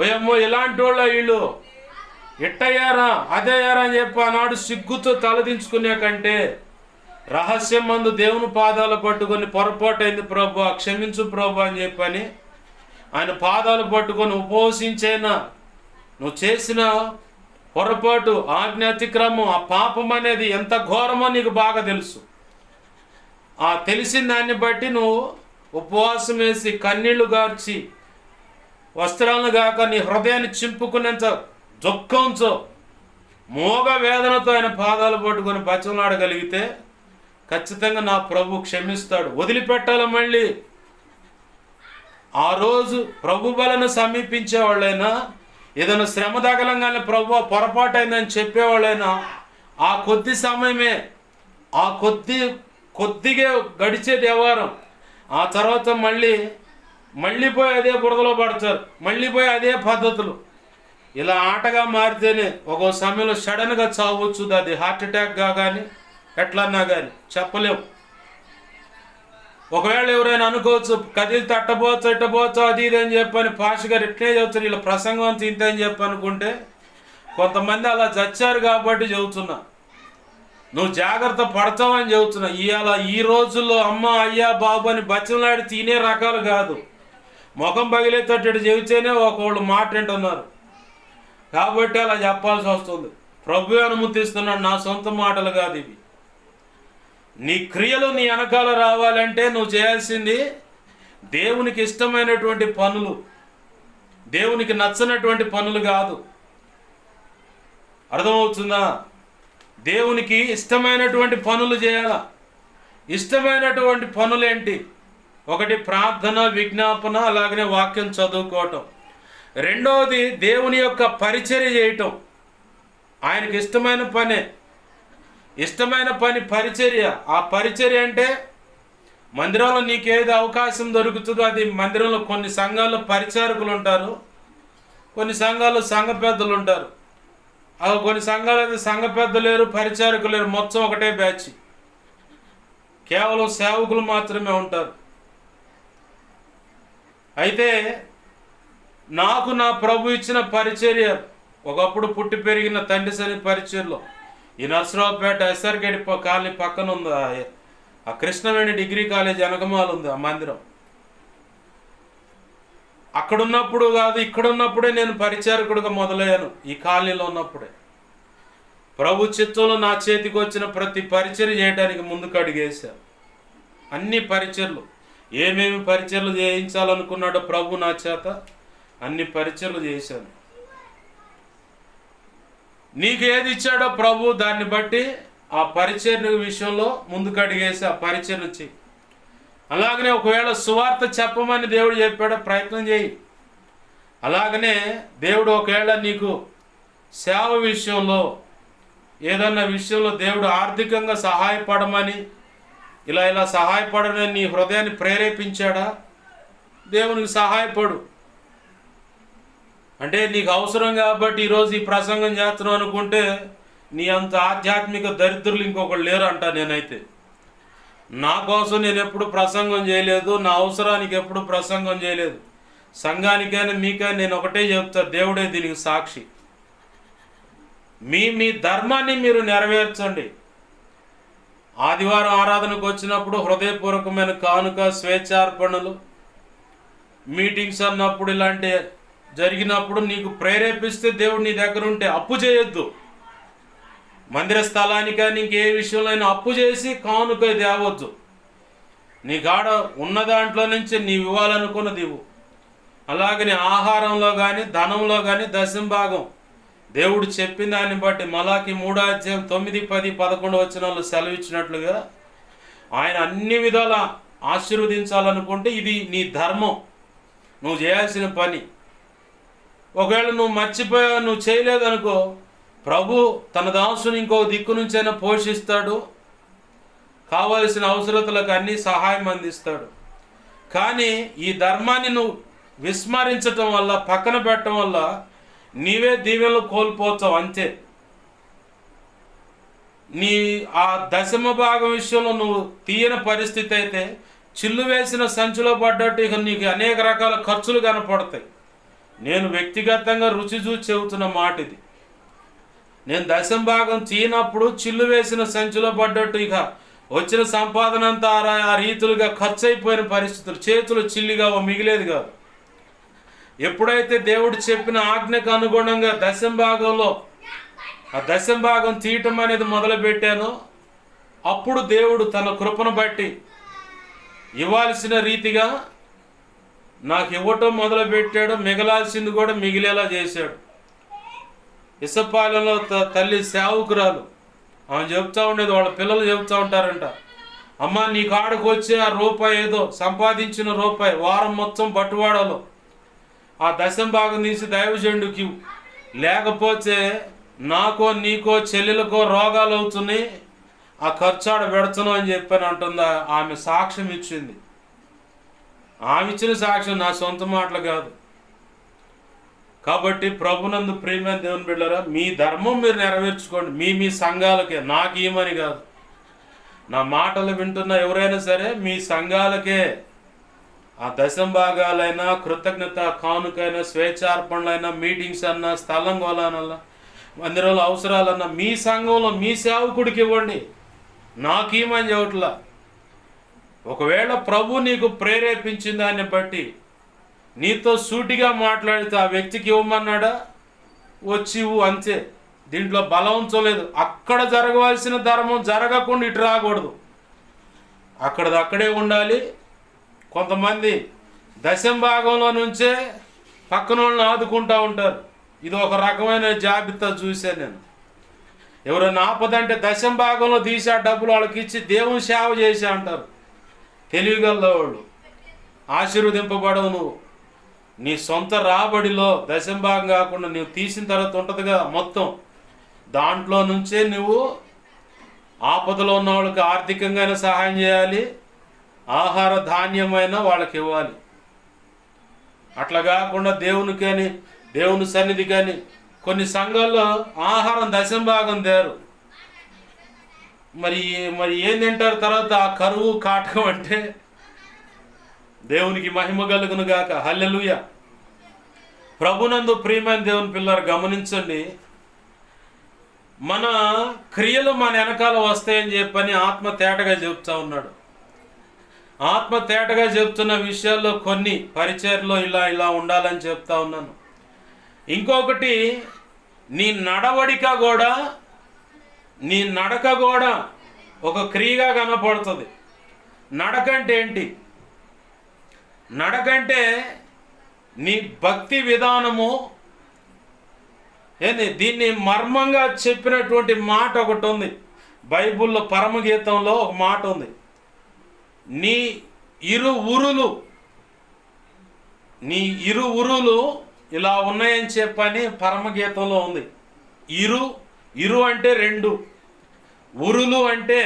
ఓయమ్మో ఇలాంటి వాళ్ళ వీళ్ళు ఇట్టయ్యారా అదేయారా అని చెప్పి ఆనాడు సిగ్గుతో తలదించుకునే కంటే రహస్యం మందు దేవుని పాదాలు పట్టుకొని పొరపాటైంది ప్రభు, క్షమించు ప్రభు అని చెప్పని ఆయన పాదాలు పట్టుకొని ఉపవసించైనా నువ్వు చేసిన పొరపాటు, ఆజ్ఞ అతిక్రమం, ఆ పాపం అనేది ఎంత ఘోరమో నీకు బాగా తెలుసు. ఆ తెలిసిన దాన్ని బట్టి నువ్వు ఉపవాసం వేసి కన్నీళ్లు గార్చి వస్త్రాలను గాక నీ హృదయాన్ని చింపుకునేంత దుఃఖంతో మోగ వేదనతో ఆయన పాదాలు పట్టుకొని బచనాడగలిగితే ఖచ్చితంగా నా ప్రభు క్షమిస్తాడు. వదిలిపెట్టాల మళ్ళీ. ఆ రోజు ప్రభు బలను సమీపించేవాళ్ళైనా, ఏదైనా శ్రమ తగలంగానే ప్రభు పొరపాటైందని చెప్పేవాళ్ళైనా ఆ కొద్ది సమయమే, ఆ కొద్దిగా గడిచేది వ్యవహారం. ఆ తర్వాత మళ్ళీ పోయి అదే బురదలో పడతారు, మళ్ళీ పోయి అదే పద్ధతులు. ఇలా ఆటగా మారితేనే ఒక్కో సమయంలో సడన్గా చావచ్చు. అది హార్ట్ అటాక్గా కానీ ఎట్లన్నా కానీ చెప్పలేము. ఒకవేళ ఎవరైనా అనుకోవచ్చు కదిలి తట్టపోవచ్చు ఇట్టపోవచ్చు అది ఇది అని చెప్పని పాష గారు ఇట్లే చెబుతారు, ఇలా ప్రసంగం తింటే అని చెప్పి అనుకుంటే కొంతమంది అలా చచ్చారు కాబట్టి చెబుతున్నా. నువ్వు జాగ్రత్త పడతావని చెబుతున్నా. ఇవాళ ఈ రోజుల్లో అమ్మ అయ్యా బాబు అని బచ్చలాడి తినే రకాలు కాదు, ముఖం పగిలేటట్టు చెబితేనే ఒకళ్ళు మాట వింటున్నారు. కాబట్టి అలా చెప్పాల్సి వస్తుంది. ప్రభు అనుమతిస్తున్నాడు, నా సొంత మాటలు కాదు ఇవి. నీ క్రియలు నీ వెనకాల రావాలంటే నువ్వు చేయాల్సింది దేవునికి ఇష్టమైనటువంటి పనులు, దేవునికి నచ్చనటువంటి పనులు కాదు. అర్థమవుతుందా? దేవునికి ఇష్టమైనటువంటి పనులు చేయాల. ఇష్టమైనటువంటి పనులేంటి? ఒకటి ప్రార్థన, విజ్ఞాపన, అలాగనే వాక్యం చదువుకోవటం. రెండవది దేవుని యొక్క పరిచర్య చేయటం. ఆయనకి ఇష్టమైన పనే, ఇష్టమైన పని పరిచర్య. ఆ పరిచర్య అంటే మందిరంలో నీకేది అవకాశం దొరుకుతుందో అది. మందిరంలో కొన్ని సంఘాల్లో పరిచారకులు ఉంటారు, కొన్ని సంఘాల్లో సంఘ పెద్దలు ఉంటారు. కొన్ని సంఘాలు అయితే సంఘ పెద్దలు లేరు, పరిచారకులు లేరు, మొత్తం ఒకటే బ్యాచ్, కేవలం సేవకులు మాత్రమే ఉంటారు. అయితే నాకు నా ప్రభు ఇచ్చిన పరిచర్య, ఒకప్పుడు పుట్టి పెరిగిన తండ్రి సరి పరిచర్యలో ఈ నర్సరావుపేట ఎస్ఆర్గేట్ కాలనీ పక్కన ఉంది ఆ కృష్ణవేణి డిగ్రీ కాలేజ్ వెనకమాల ఉంది ఆ మందిరం. అక్కడున్నప్పుడు కాదు, ఇక్కడున్నప్పుడే నేను పరిచారకుడిగా మొదలయ్యాను. ఈ కాలనీలో ఉన్నప్పుడే ప్రభు చిత్తంలో నా చేతికి వచ్చిన ప్రతి పరిచర్య చేయడానికి ముందుకు అడిగేశాను. అన్ని పరిచర్లు, ఏమేమి పరిచర్లు చేయించాలనుకున్నాడో ప్రభు నా చేత అన్ని పరిచర్లు చేశాను. నీకు ఏది ఇచ్చాడో ప్రభు దాన్ని బట్టి ఆ పరిచర్య విషయంలో ముందుకు అడిగేసి ఆ పరిచర్య చెయ్యి. అలాగనే ఒకవేళ సువార్త చెప్పమని దేవుడు చెప్పాడో ప్రయత్నం చేయి. అలాగనే దేవుడు ఒకవేళ నీకు సేవ విషయంలో ఏదన్నా విషయంలో దేవుడు ఆర్థికంగా సహాయపడమని ఇలా సహాయపడమని నీ హృదయాన్ని ప్రేరేపించాడా, దేవునికి సహాయపడు. అంటే నీకు అవసరం కాబట్టి ఈరోజు ఈ ప్రసంగం చేస్తున్నావు అనుకుంటే నీ అంత ఆధ్యాత్మిక దరిద్రులు ఇంకొకళ్ళు లేరు అంట. నేనైతే నా కోసం నేను ఎప్పుడు ప్రసంగం చేయలేదు, నా అవసరానికి ఎప్పుడు ప్రసంగం చేయలేదు. సంఘానికైనా మీకైనా నేను ఒకటే చెప్తా, దేవుడే దీనికి సాక్షి. మీ ధర్మాన్ని మీరు నెరవేర్చండి. ఆదివారం ఆరాధనకు వచ్చినప్పుడు హృదయపూర్వకమైన కానుక, స్వేచ్ఛార్పణలు, మీటింగ్స్ అన్నప్పుడు ఇలాంటి జరిగినప్పుడు నీకు ప్రేరేపిస్తే దేవుడు నీ దగ్గర ఉంటే అప్పు చేయొద్దు. మందిర స్థలానికి ఇంకే విషయంలో అయినా అప్పు చేసి కానుక తేవద్దు. నీ కాడ ఉన్న దాంట్లో నుంచి నీవు ఇవ్వాలనుకున్నది ఇవ్వు. అలాగని ఆహారంలో కానీ ధనంలో కానీ దశంభాగం దేవుడు చెప్పిన దాన్ని బట్టి మలాకి 3:9, 10, 11 వచనాలు సెలవిచ్చినట్లుగా ఆయన అన్ని విధాల ఆశీర్వదించాలనుకుంటే ఇది నీ ధర్మం, నువ్వు చేయాల్సిన పని. ఒకవేళ నువ్వు మర్చిపోయా, నువ్వు చేయలేదనుకో, ప్రభు తన దాసుని ఇంకో దిక్కు నుంచైనా పోషిస్తాడు, కావలసిన అవసరతలకు అన్ని సహాయం అందిస్తాడు. కానీ ఈ ధర్మాన్ని నువ్వు విస్మరించటం వల్ల, పక్కన పెట్టడం వల్ల నీవే దీవెనలు కోల్పోతావు అంతే. నీ ఆ దశమ భాగం విషయంలో నువ్వు తీయని పరిస్థితి అయితే చిల్లు వేసిన సంచిలో పడ్డట్టు ఇక నీకు అనేక రకాల ఖర్చులు కనపడతాయి. నేను వ్యక్తిగతంగా రుచి చూసి చెబుతున్న మాట ఇది. నేను దశమ భాగం తీయనప్పుడు చిల్లు వేసిన సంచిలో పడ్డట్టు ఇక వచ్చిన సంపాదన అంతా ఆ రీతులుగా ఖర్చు అయిపోయిన పరిస్థితులు, చేతులు చిల్లిగా మిగిలేదు కాదు. ఎప్పుడైతే దేవుడు చెప్పిన ఆజ్ఞకు అనుగుణంగా దశమ భాగంలో ఆ దశమ భాగం తీయటం అనేది మొదలుపెట్టానో అప్పుడు దేవుడు తన కృపను బట్టి ఇవ్వాల్సిన రీతిగా నాకు ఇవ్వటం మొదలుపెట్టాడు. మిగలాల్సింది కూడా మిగిలేలా చేశాడు. ఇసపాలెంలో తల్లి సేవకురాలు ఆమె చెప్తా ఉండేది, వాళ్ళ పిల్లలు చెప్తా ఉంటారంట, అమ్మ నీ కాడకు వచ్చే ఆ రూపాయి, ఏదో సంపాదించిన రూపాయి వారం మొత్తం బట్టువాడలో ఆ దశమ భాగం తీసి దైవజనుడికి, లేకపోతే నాకో నీకో చెల్లెలకో రోగాలు అవుతున్నాయి, ఆ ఖర్చు ఆడ పెడుతున్నావు అని చెప్పాను అంటుందా. ఆమె సాక్ష్యం ఇచ్చింది. ఆమె ఇచ్చిన సాక్ష్యం నా సొంత మాటలు కాదు. కాబట్టి ప్రభునందు ప్రియమైన దేవుని బిడ్డలారా, మీ ధర్మం మీరు నెరవేర్చుకోండి. మీ సంఘాలకే, నాకు ఏమని కాదు. నా మాటలు వింటున్న ఎవరైనా సరే మీ సంఘాలకే ఆ దశమ భాగాలైనా, కృతజ్ఞత కానుకైనా, స్వేచ్ఛార్పణలైనా, మీటింగ్స్ అన్నా, స్థలం కొనాలన్నా, మందిరంలో అవసరాలన్నా మీ సంఘంలో మీ సేవకుడికి ఇవ్వండి. నాకేమని చెప్పట్లా. ఒకవేళ ప్రభు నీకు ప్రేరేపించిన దాన్ని బట్టి నీతో సూటిగా మాట్లాడితే ఆ వ్యక్తికి ఇవ్వమన్నాడా, వచ్చి ఇవ్వు అంతే. దీంట్లో బలవంచలేదు. అక్కడ జరగవలసిన ధర్మం జరగకుండా ఇటు రాకూడదు, అక్కడే ఉండాలి. కొంతమంది దశమ భాగంలో నుంచే పక్కన వాళ్ళని ఆదుకుంటూ ఉంటారు. ఇది ఒక రకమైన జాబితా చూశాను నేను. ఎవరైనా ఆపదంటే దశం భాగంలో తీసి ఆ డబ్బులు వాళ్ళకి ఇచ్చి దేవుని సేవ చేసి అంటారు. తెలివిగల వాళ్ళు. ఆశీర్వదింపబడవు నువ్వు. నీ సొంత రాబడిలో దశం భాగం కాకుండా నువ్వు తీసిన తర్వాత ఉంటుంది కదా మొత్తం, దాంట్లో నుంచే నువ్వు ఆపదలో ఉన్న వాళ్ళకి ఆర్థికంగా సహాయం చేయాలి, ఆహార ధాన్యమైన వాళ్ళకి ఇవ్వాలి. అట్లా కాకుండా దేవునికి కానీ దేవుని సన్నిధి కానీ కొన్ని సంఘాల్లో ఆహారం దశం భాగం తేరు. మరి మరి ఏం తింటారు తర్వాత? ఆ కరువు కాటకం అంటే. దేవునికి మహిమ కలుగును గాక. హల్లెలూయా. ప్రభునందు ప్రియమైన దేవుని పిల్లలు గమనించండి, మన క్రియలు మన వెనకాల వస్తాయని చెప్పని ఆత్మ తేటగా చెప్తా ఉన్నాడు. ఆత్మ తేటగా చెప్తున్న విషయాల్లో కొన్ని పరిచర్లో ఇలా ఉండాలని చెప్తా ఉన్నాను. ఇంకొకటి, నీ నడక కూడా ఒక క్రియగా కనపడుతుంది. నడక అంటే ఏంటి? నడకంటే నీ భక్తి విధానము ఏంది? దీన్ని మర్మంగా చెప్పినటువంటి మాట ఒకటి ఉంది బైబిల్లో. పరమగీతంలో ఒక మాట ఉంది, నీ ఇరు ఉరులు ఇలా ఉన్నాయని చెప్పని పరమగీతంలో ఉంది. ఇరు అంటే రెండు, ఉరులు అంటే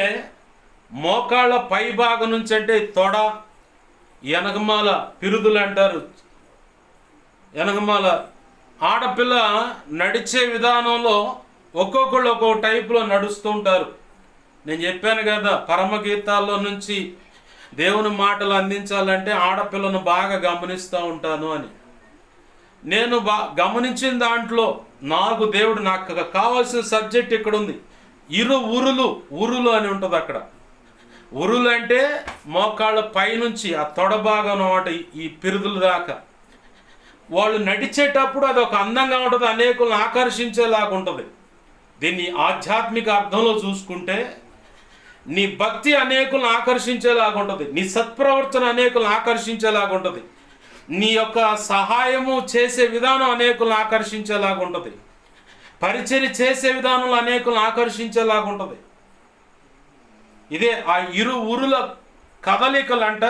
మోకాళ్ళ పై భాగం నుంచి అంటే తొడ, వెనకమాల పిరుదులు అంటారు. వెనకమాల ఆడపిల్ల నడిచే విధానంలో ఒక్కొక్కళ్ళు ఒక్కొక్క టైపులో నడుస్తూ ఉంటారు. నేను చెప్పాను కదా, పరమగీతాల్లో నుంచి దేవుని మాటలు అందించాలంటే ఆడపిల్లను బాగా గమనిస్తూ ఉంటాను అని. నేను గమనించిన దాంట్లో నాకు కావాల్సిన సబ్జెక్ట్ ఇక్కడ ఉంది. ఉరులు అని ఉంటుంది అక్కడ. ఉరులు అంటే మోకాళ్ళ పైనుంచి ఆ తొడ భాగం అన్నమాట, ఈ పిరుదుల దాకా. వాళ్ళు నడిచేటప్పుడు అది ఒక అందంగా ఉంటుంది, అనేకులను ఆకర్షించేలాగా ఉంటుంది. దీన్ని ఆధ్యాత్మిక అర్థంలో చూసుకుంటే నీ భక్తి అనేకులను ఆకర్షించేలాగా ఉంటుంది, నీ సత్ప్రవర్తన అనేకులను ఆకర్షించేలాగా ఉంటుంది, నీ యొక్క సహాయము చేసే విధానం అనేకులను ఆకర్షించేలాగా ఉంటుంది, పరిచర్య చేసే విధానంలో అనేకులను ఆకర్షించేలాగా ఉంటుంది. ఇదే ఆ ఇరు ఉరుల కదలికలంట.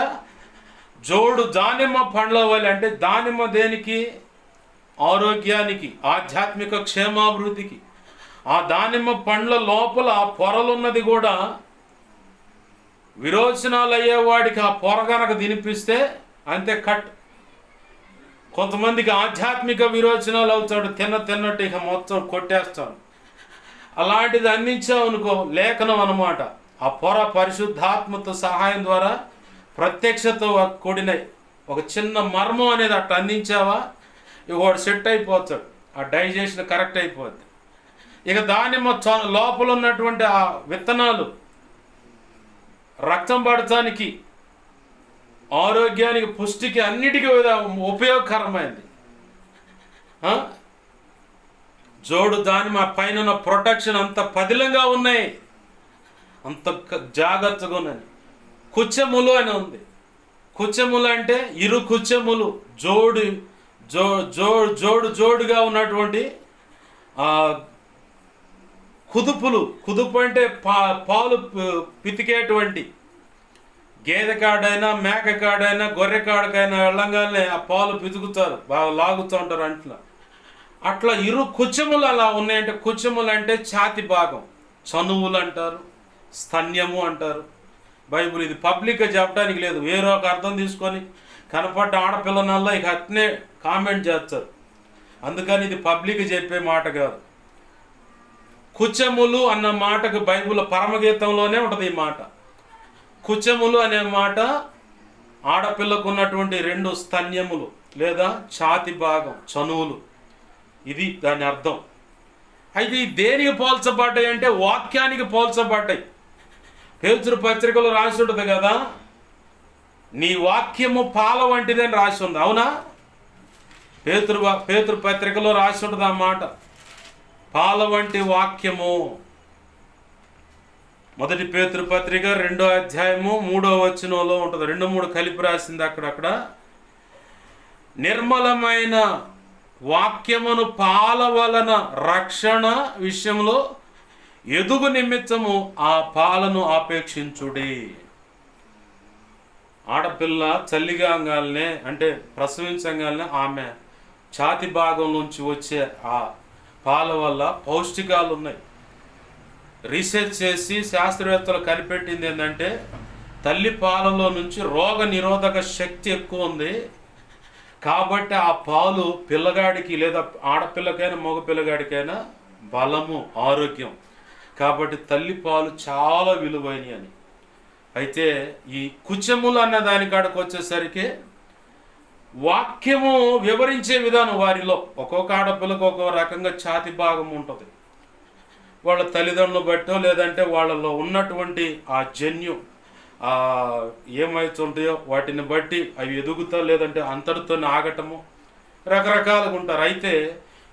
జోడు దానిమ్మ పండ్ల వలె అంటే దానిమ్మ దేనికి? ఆరోగ్యానికి, ఆధ్యాత్మిక క్షేమాభివృద్ధికి. ఆ దానిమ్మ పండ్ల లోపల ఆ పొరలున్నది కూడా విరోచనాలు అయ్యేవాడికి ఆ పొర కనుక తినిపిస్తే అంతే కట్. కొంతమందికి ఆధ్యాత్మిక విరోచనాలు అవుతాడు, తిన్నట్టు ఇక మొత్తం కొట్టేస్తాడు. అలాంటిది అందించావు అనుకో, లేఖనం అన్నమాట. ఆ పొర పరిశుద్ధాత్మతో సహాయం ద్వారా ప్రత్యక్షతో కూడిన ఒక చిన్న మర్మం అనేది అట్లా అందించావా, ఇక వాడు సెట్ అయిపోతాడు, ఆ డైజెషన్ కరెక్ట్ అయిపోద్ది. ఇక దానిమ్మ లోపల ఉన్నటువంటి ఆ విత్తనాలు రక్తం పడటానికి, ఆరోగ్యానికి, పుష్టికి, అన్నిటికీ ఉపయోగకరమైంది. జోడు దానిమ్మ పైన ప్రొటెక్షన్ అంత పదిలంగా ఉన్నాయి, అంత జాగ్రత్తగా ఉన్నాయి. కుచ్చములు అని ఉంది. కుచ్చములు అంటే ఇరు కుచ్చములు, జోడుగా ఉన్నటువంటి కుదుపు అంటే పాలు పితికేటువంటి, గేదె కాడైనా మేక కాడైనా గొర్రె కాడకైనా వెళ్ళంగానే ఆ పాలు పితుకుతారు, బాగా లాగుతూ ఉంటారు అంట్లో. అట్లా ఇరు కుచ్చములు అలా ఉన్నాయంటే, కుచ్చములు అంటే ఛాతి భాగం, చనువులు అంటారు, స్తన్యము అంటారు. బైబుల్ ఇది పబ్లిక్గా చెప్పడానికి లేదు, వేరే ఒక అర్థం తీసుకొని కనపడ్డ ఆడపిల్లనల్లా ఇక అట్నే కామెంట్ చేస్తారు. అందుకని ఇది పబ్లిక్ చెప్పే మాట కాదు. కుచ్చములు అన్న మాటకు బైబుల్ పరమగీతంలోనే ఉంటుంది ఈ మాట. కుచ్చములు అనే మాట ఆడపిల్లకు ఉన్నటువంటి రెండు స్తన్యములు లేదా ఛాతి భాగం, చనువులు, ఇది దాని అర్థం. అయితే ఈ దేనికి పోల్చబడ్డాయి అంటే వాక్యానికి పోల్చబడ్డాయి. పేతురు పత్రికలో రాసి ఉంటుంది కదా, నీ వాక్యము పాల వంటిదని రాసి ఉంది, అవునా? పేతురు పత్రికలో రాసి ఉంటుంది ఆ మాట, పాల వంటి వాక్యము. మొదటి పేతురు పత్రిక 2వ అధ్యాయము 3వ వచనంలో ఉంటుంది, 2-3 కలిపి రాసింది అక్కడ. నిర్మలమైన వాక్యమును పాల వలన రక్షణ విషయంలో ఎదుగు నిమిత్తము ఆ పాలను ఆపేక్షించుడి. ఆడపిల్ల చల్లిగానే అంటే ప్రసవించగానే ఆమె ఛాతి భాగం నుంచి వచ్చే ఆ పాల వల్ల పౌష్టికాలు ఉన్నాయి. రీసెర్చ్ చేసి శాస్త్రవేత్తలు కనిపెట్టింది ఏంటంటే తల్లి పాలలో నుంచి రోగ నిరోధక శక్తి ఎక్కువ ఉంది. కాబట్టి ఆ పాలు పిల్లగాడికి లేదా ఆడపిల్లకైనా మగ పిల్లగాడికైనా బలము, ఆరోగ్యం. కాబట్టి తల్లి పాలు చాలా విలువైనవి అని. అయితే ఈ కుచములు అన్న దానికాడికి వచ్చేసరికి వాక్యము వివరించే విధానం వారిలో ఒక్కొక్క ఆడపిల్లకు ఒక్కొక్క రకంగా ఛాతి భాగం ఉంటుంది. వాళ్ళ తల్లిదండ్రులు బట్టో లేదంటే వాళ్ళలో ఉన్నటువంటి ఆ జన్యు ఏమవుతుంటాయో వాటిని బట్టి అవి ఎదుగుతా లేదంటే అంతటితో ఆగటము రకరకాలుగా ఉంటారు. అయితే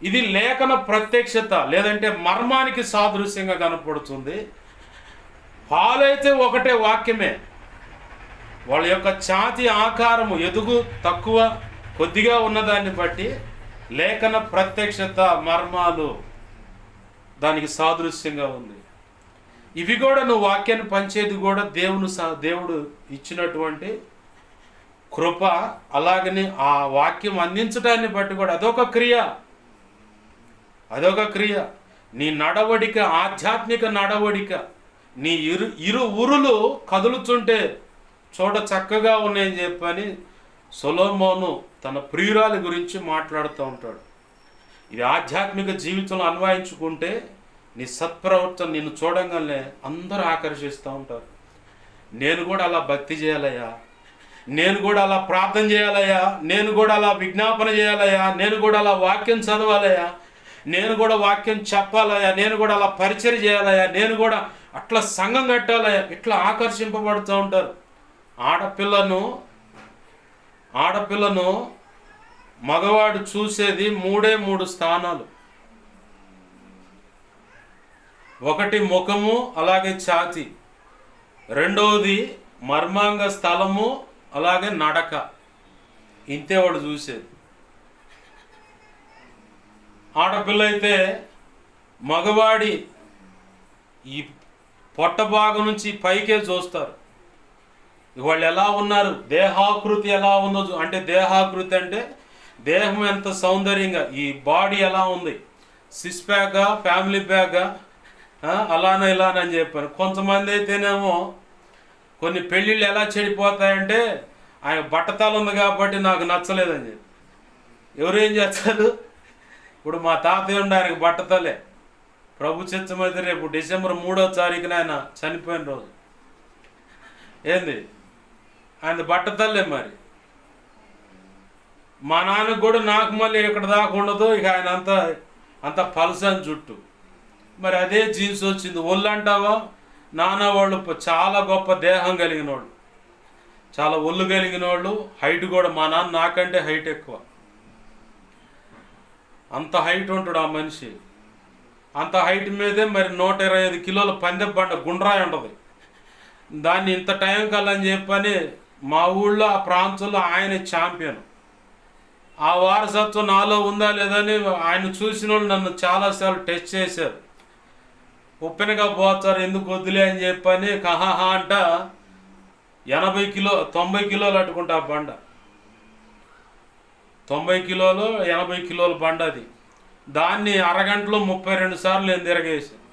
ఇది లేఖన ప్రత్యక్షత లేదంటే మర్మానికి సాదృశ్యంగా కనపడుతుంది. పాలైతే ఒకటే వాక్యమే. వాళ్ళ యొక్క ఛాతి ఆకారము ఎదుగు తక్కువ కొద్దిగా ఉన్నదాన్ని బట్టి లేఖన ప్రత్యక్షత మర్మాలు దానికి సాదృశ్యంగా ఉంది. ఇవి కూడా నువ్వు వాక్యాన్ని పంచేది కూడా దేవుడు ఇచ్చినటువంటి కృప. అలాగని ఆ వాక్యం అందించడాన్ని బట్టి కూడా అదొక క్రియ. నీ నడవడిక ఆధ్యాత్మిక నడవడిక, నీ ఇరు ఊరులు కదులుతుంటే చూడ చక్కగా ఉన్నాయని చెప్పని సొలొమోను తన ప్రియురాలి గురించి మాట్లాడుతూ ఉంటాడు. ఇది ఆధ్యాత్మిక జీవితంలో అన్వయించుకుంటే నీ సత్ప్రవర్తన నిన్ను చూడంగానే అందరూ ఆకర్షిస్తూ ఉంటారు. నేను కూడా అలా భక్తి చేయాలయ్యా, నేను కూడా అలా ప్రార్థన చేయాలయ్యా, నేను కూడా అలా విజ్ఞాపన చేయాలయ్యా, నేను కూడా అలా వాక్యం చదవాలయ్యా, నేను కూడా వాక్యం చెప్పాలయ్యా, నేను కూడా అలా పరిచయం చేయాలయ్యా, నేను కూడా అట్లా సంఘం కట్టాలయ్యా, ఇట్లా ఆకర్షింపబడుతూ ఉంటారు. ఆడపిల్లను మగవాడు చూసేది మూడు స్థానాలు. ఒకటి ముఖము, అలాగే ఛాతి. రెండవది మర్మాంగ స్థలము, అలాగే నడక. ఇంతే వాడు చూసేది. ఆడపిల్ల అయితే మగవాడి ఈ పొట్ట భాగం నుంచి పైకే చూస్తారు. వాళ్ళు ఎలా ఉన్నారు, దేహాకృతి ఎలా ఉందో అంటే దేహాకృతి అంటే దేహం ఎంత సౌందర్యంగా, ఈ బాడీ ఎలా ఉంది, సిక్స్ ప్యాకా ఫ్యామిలీ ప్యాకా అలానే ఇలానని చెప్పాను. కొంతమంది అయితేనేమో కొన్ని పెళ్ళిళ్ళు ఎలా చెడిపోతాయంటే ఆయన బట్టతలు ఉంది కాబట్టి నాకు నచ్చలేదని చెప్పి ఎవరేం చేస్తారు. ఇప్పుడు మా తాతయ్య ఉండి ఆయనకు బట్టతలే. ప్రభు చిత్తమైతే రేపు డిసెంబర్ 3వ తారీఖున ఆయన చనిపోయిన రోజు. ఏంది ఆయన బట్టతల్లే. మరి మా నాన్నకు కూడా నాకు మళ్ళీ ఇక్కడ దాకా ఉండదు. ఇక ఆయన అంత పలసని జుట్టు. మరి అదే జీన్స్ వచ్చింది. ఒళ్ళు అంటావా, నాన్న వాళ్ళు చాలా గొప్ప దేహం కలిగిన వాళ్ళు, చాలా ఒళ్ళు కలిగిన వాళ్ళు. హైట్ కూడా మా నాన్న నాకంటే హైట్ ఎక్కువ. అంత హైట్ ఉంటాడు ఆ మనిషి. అంత హైట్ మీదే మరి 125 కిలోల పందెం బండ గుండ్రాయి ఉంటుంది. దాన్ని ఇంత టైం కలని చెప్పని మా ఊళ్ళో ఆ ప్రాంతంలో ఆయన ఛాంపియన్. ఆ వారసత్వం నాలో ఉందా లేదని ఆయన చూసిన వాళ్ళు నన్ను చాలాసార్లు టెస్ట్ చేశారు. ఉప్పెనగా పోతారు ఎందుకు వద్దులే అని చెప్పని కహాహా అంట 90 కిలోలు అట్టుకుంటా ఆ బండ. 90 కిలోలు 80 కిలోల బండ అది. దాన్ని అరగంటలో 32 సార్లు నేను తిరగేసాను.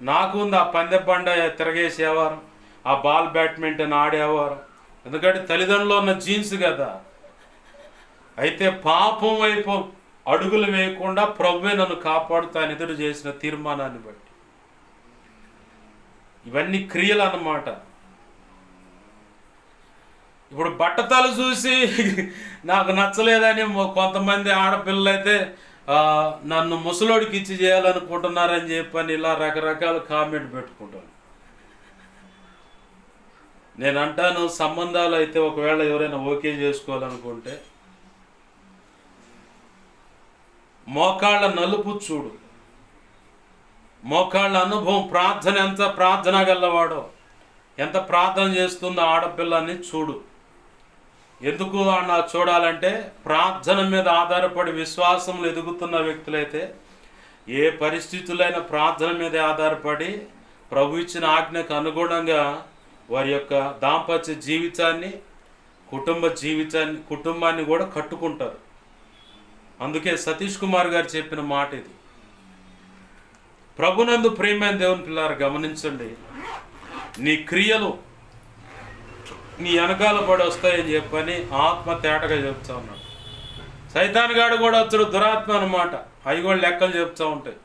నాకు ఉంది ఆ పందె బండ తిరగేసేవారు, ఆ బాల్ బ్యాడ్మింటన్ ఆడేవారు. ఎందుకంటే తల్లిదండ్రులు ఉన్న జీన్స్ కదా. అయితే పాపం వైపు అడుగులు వేయకుండా ప్రభువే నన్ను కాపాడుతూ ఆయన ఎదురు చేసిన తీర్మానాన్ని బట్టి ఇవన్నీ క్రియలు అన్నమాట. ఇప్పుడు బట్టతలు చూసి నాకు నచ్చలేదని కొంతమంది ఆడపిల్లలు అయితే నన్ను ముసలోడికి ఇచ్చి చేయాలనుకుంటున్నారని చెప్పని ఇలా రకరకాల కామెంట్ పెట్టుకుంటాను. నేను అంటాను, సంబంధాలు అయితే ఒకవేళ ఎవరైనా ఓకే చేసుకోవాలనుకుంటే మోకాళ్ళ నలుపు చూడు, మోకాళ్ళ అనుభవం, ప్రార్థన ఎంత ప్రార్థన గల్లవాడో, ఎంత ప్రార్థన చేస్తుందో ఆడపిల్లని చూడు. ఎందుకు చూడాలంటే ప్రార్థన మీద ఆధారపడి విశ్వాసంలో ఎదుగుతున్న వ్యక్తులైతే ఏ పరిస్థితులైన ప్రార్థన మీద ఆధారపడి ప్రభు ఇచ్చిన ఆజ్ఞకు అనుగుణంగా వారి యొక్క దాంపత్య జీవితాన్ని, కుటుంబాన్ని కూడా కట్టుకుంటారు. అందుకే సతీష్ కుమార్ గారు చెప్పిన మాట ఇది. ప్రభునందు ప్రియమైన దేవుని పిల్లారు గమనించండి, నీ క్రియలు నీ వెనకాల పడి వస్తాయని చెప్పని ఆత్మ తేటగా చెప్తా ఉన్నాడు. సైతాన్ గాడు కూడా అతడు దురాత్మ అన్నమాట. అవి కూడా లెక్కలు చెప్తూ ఉంటాయి.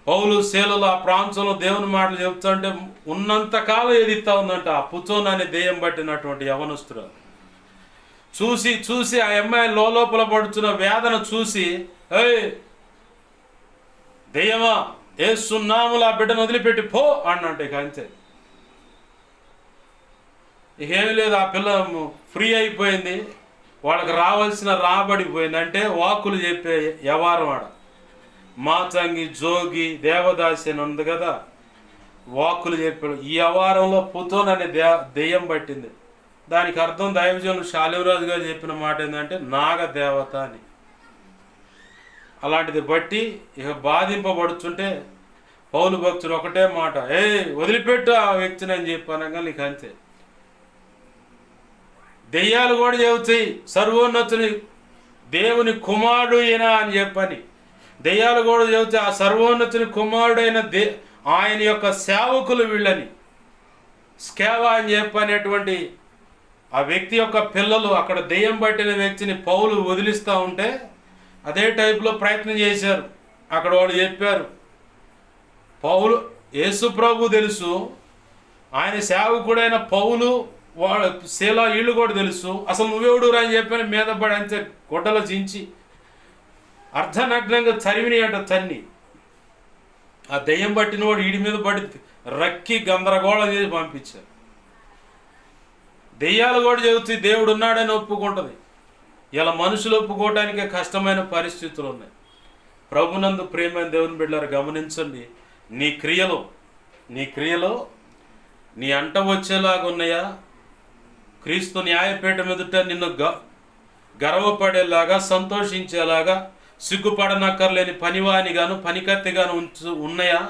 పౌలు శీలలు ఆ ప్రాంతంలో దేవుని మాటలు చెప్తా ఉంటే ఉన్నంతకాలం ఎదిగుతా ఉందంట ఆ పుచ్చోన్ అనే దెయ్యం పట్టినటువంటి యవనస్తుడు. చూసి చూసి ఆ అమ్మాయి లోపల పడుతున్న వేదన చూసి, ఏయ్ దెయ్యమా, యేసునామములో ఆ బిడ్డను వదిలిపెట్టి పో అన్నంట. ఇక అంతే, ఇకేమీ లేదు. ఆ పిల్ల ఫ్రీ అయిపోయింది, వాళ్ళకి రావాల్సిన రాబడిపోయింది. అంటే వాక్కులు చెప్పే వ్యవహారం ఆడ మాతంగి, జోగి, దేవదాసి అని ఉంది కదా, వాక్కులు చెప్పాడు. ఈ వ్యవహారంలో పుతోన్ అనే దెయ్యం పట్టింది. దానికి అర్థం దైవజనులు శాలివరాజు గారు చెప్పిన మాట ఏంటంటే నాగ దేవత అని. అలాంటిది బట్టి ఇక బాధింపబడుతుంటే పౌలు భక్తుడు ఒకటే మాట, వదిలిపెట్టు ఆ వ్యక్తిని అని చెప్పానగా నీకు అంతే. దెయ్యాలు కూడా చెబుతాయి సర్వోన్నతుని దేవుని కుమారుడు ఈయన అని చెప్పని. దెయ్యాలు కూడా చెబుతాయి ఆ సర్వోన్నతుని కుమారుడైన ఆయన యొక్క సేవకులు వీళ్ళని. స్కేవా అని చెప్పనేటువంటి ఆ వ్యక్తి యొక్క పిల్లలు అక్కడ దెయ్యం పట్టిన వ్యక్తిని పౌలు వదిలిస్తూ ఉంటే అదే టైప్లో ప్రయత్నం చేశారు. అక్కడ వాళ్ళు చెప్పారు, పౌలు యేసు ప్రభు తెలుసు, ఆయన సేవకుడైన పౌలు వాడు శీలా వీళ్ళు కూడా తెలుసు, అసలు నువ్వెవడు అని చెప్పని మీద పడి అంతే గుడ్డలో చించి అర్ధనగ్నంగా తరిమిని అంట తన్ని. ఆ దెయ్యం పట్టిన వాడు వీడి మీద పడి రక్కి గందరగోళం చేసి పంపించారు. దెయ్యాలు కూడా చెబుతాయి దేవుడు ఉన్నాడని ఒప్పుకుంటుంది. ఇలా మనుషులు ఒప్పుకోవటానికే కష్టమైన పరిస్థితులు ఉన్నాయి. ప్రభునందు ప్రియమైన దేవుని బిడ్డలారా గమనించండి, నీ క్రియలో నీ అంట వచ్చేలాగా ఉన్నాయా? క్రీస్తు న్యాయపీఠం ఎదుట నిన్ను గర్వపడేలాగా, సంతోషించేలాగా, సిగ్గుపడనక్కర్లేని పనివానిగాను పనికత్తిగాను ఉన్నాయా?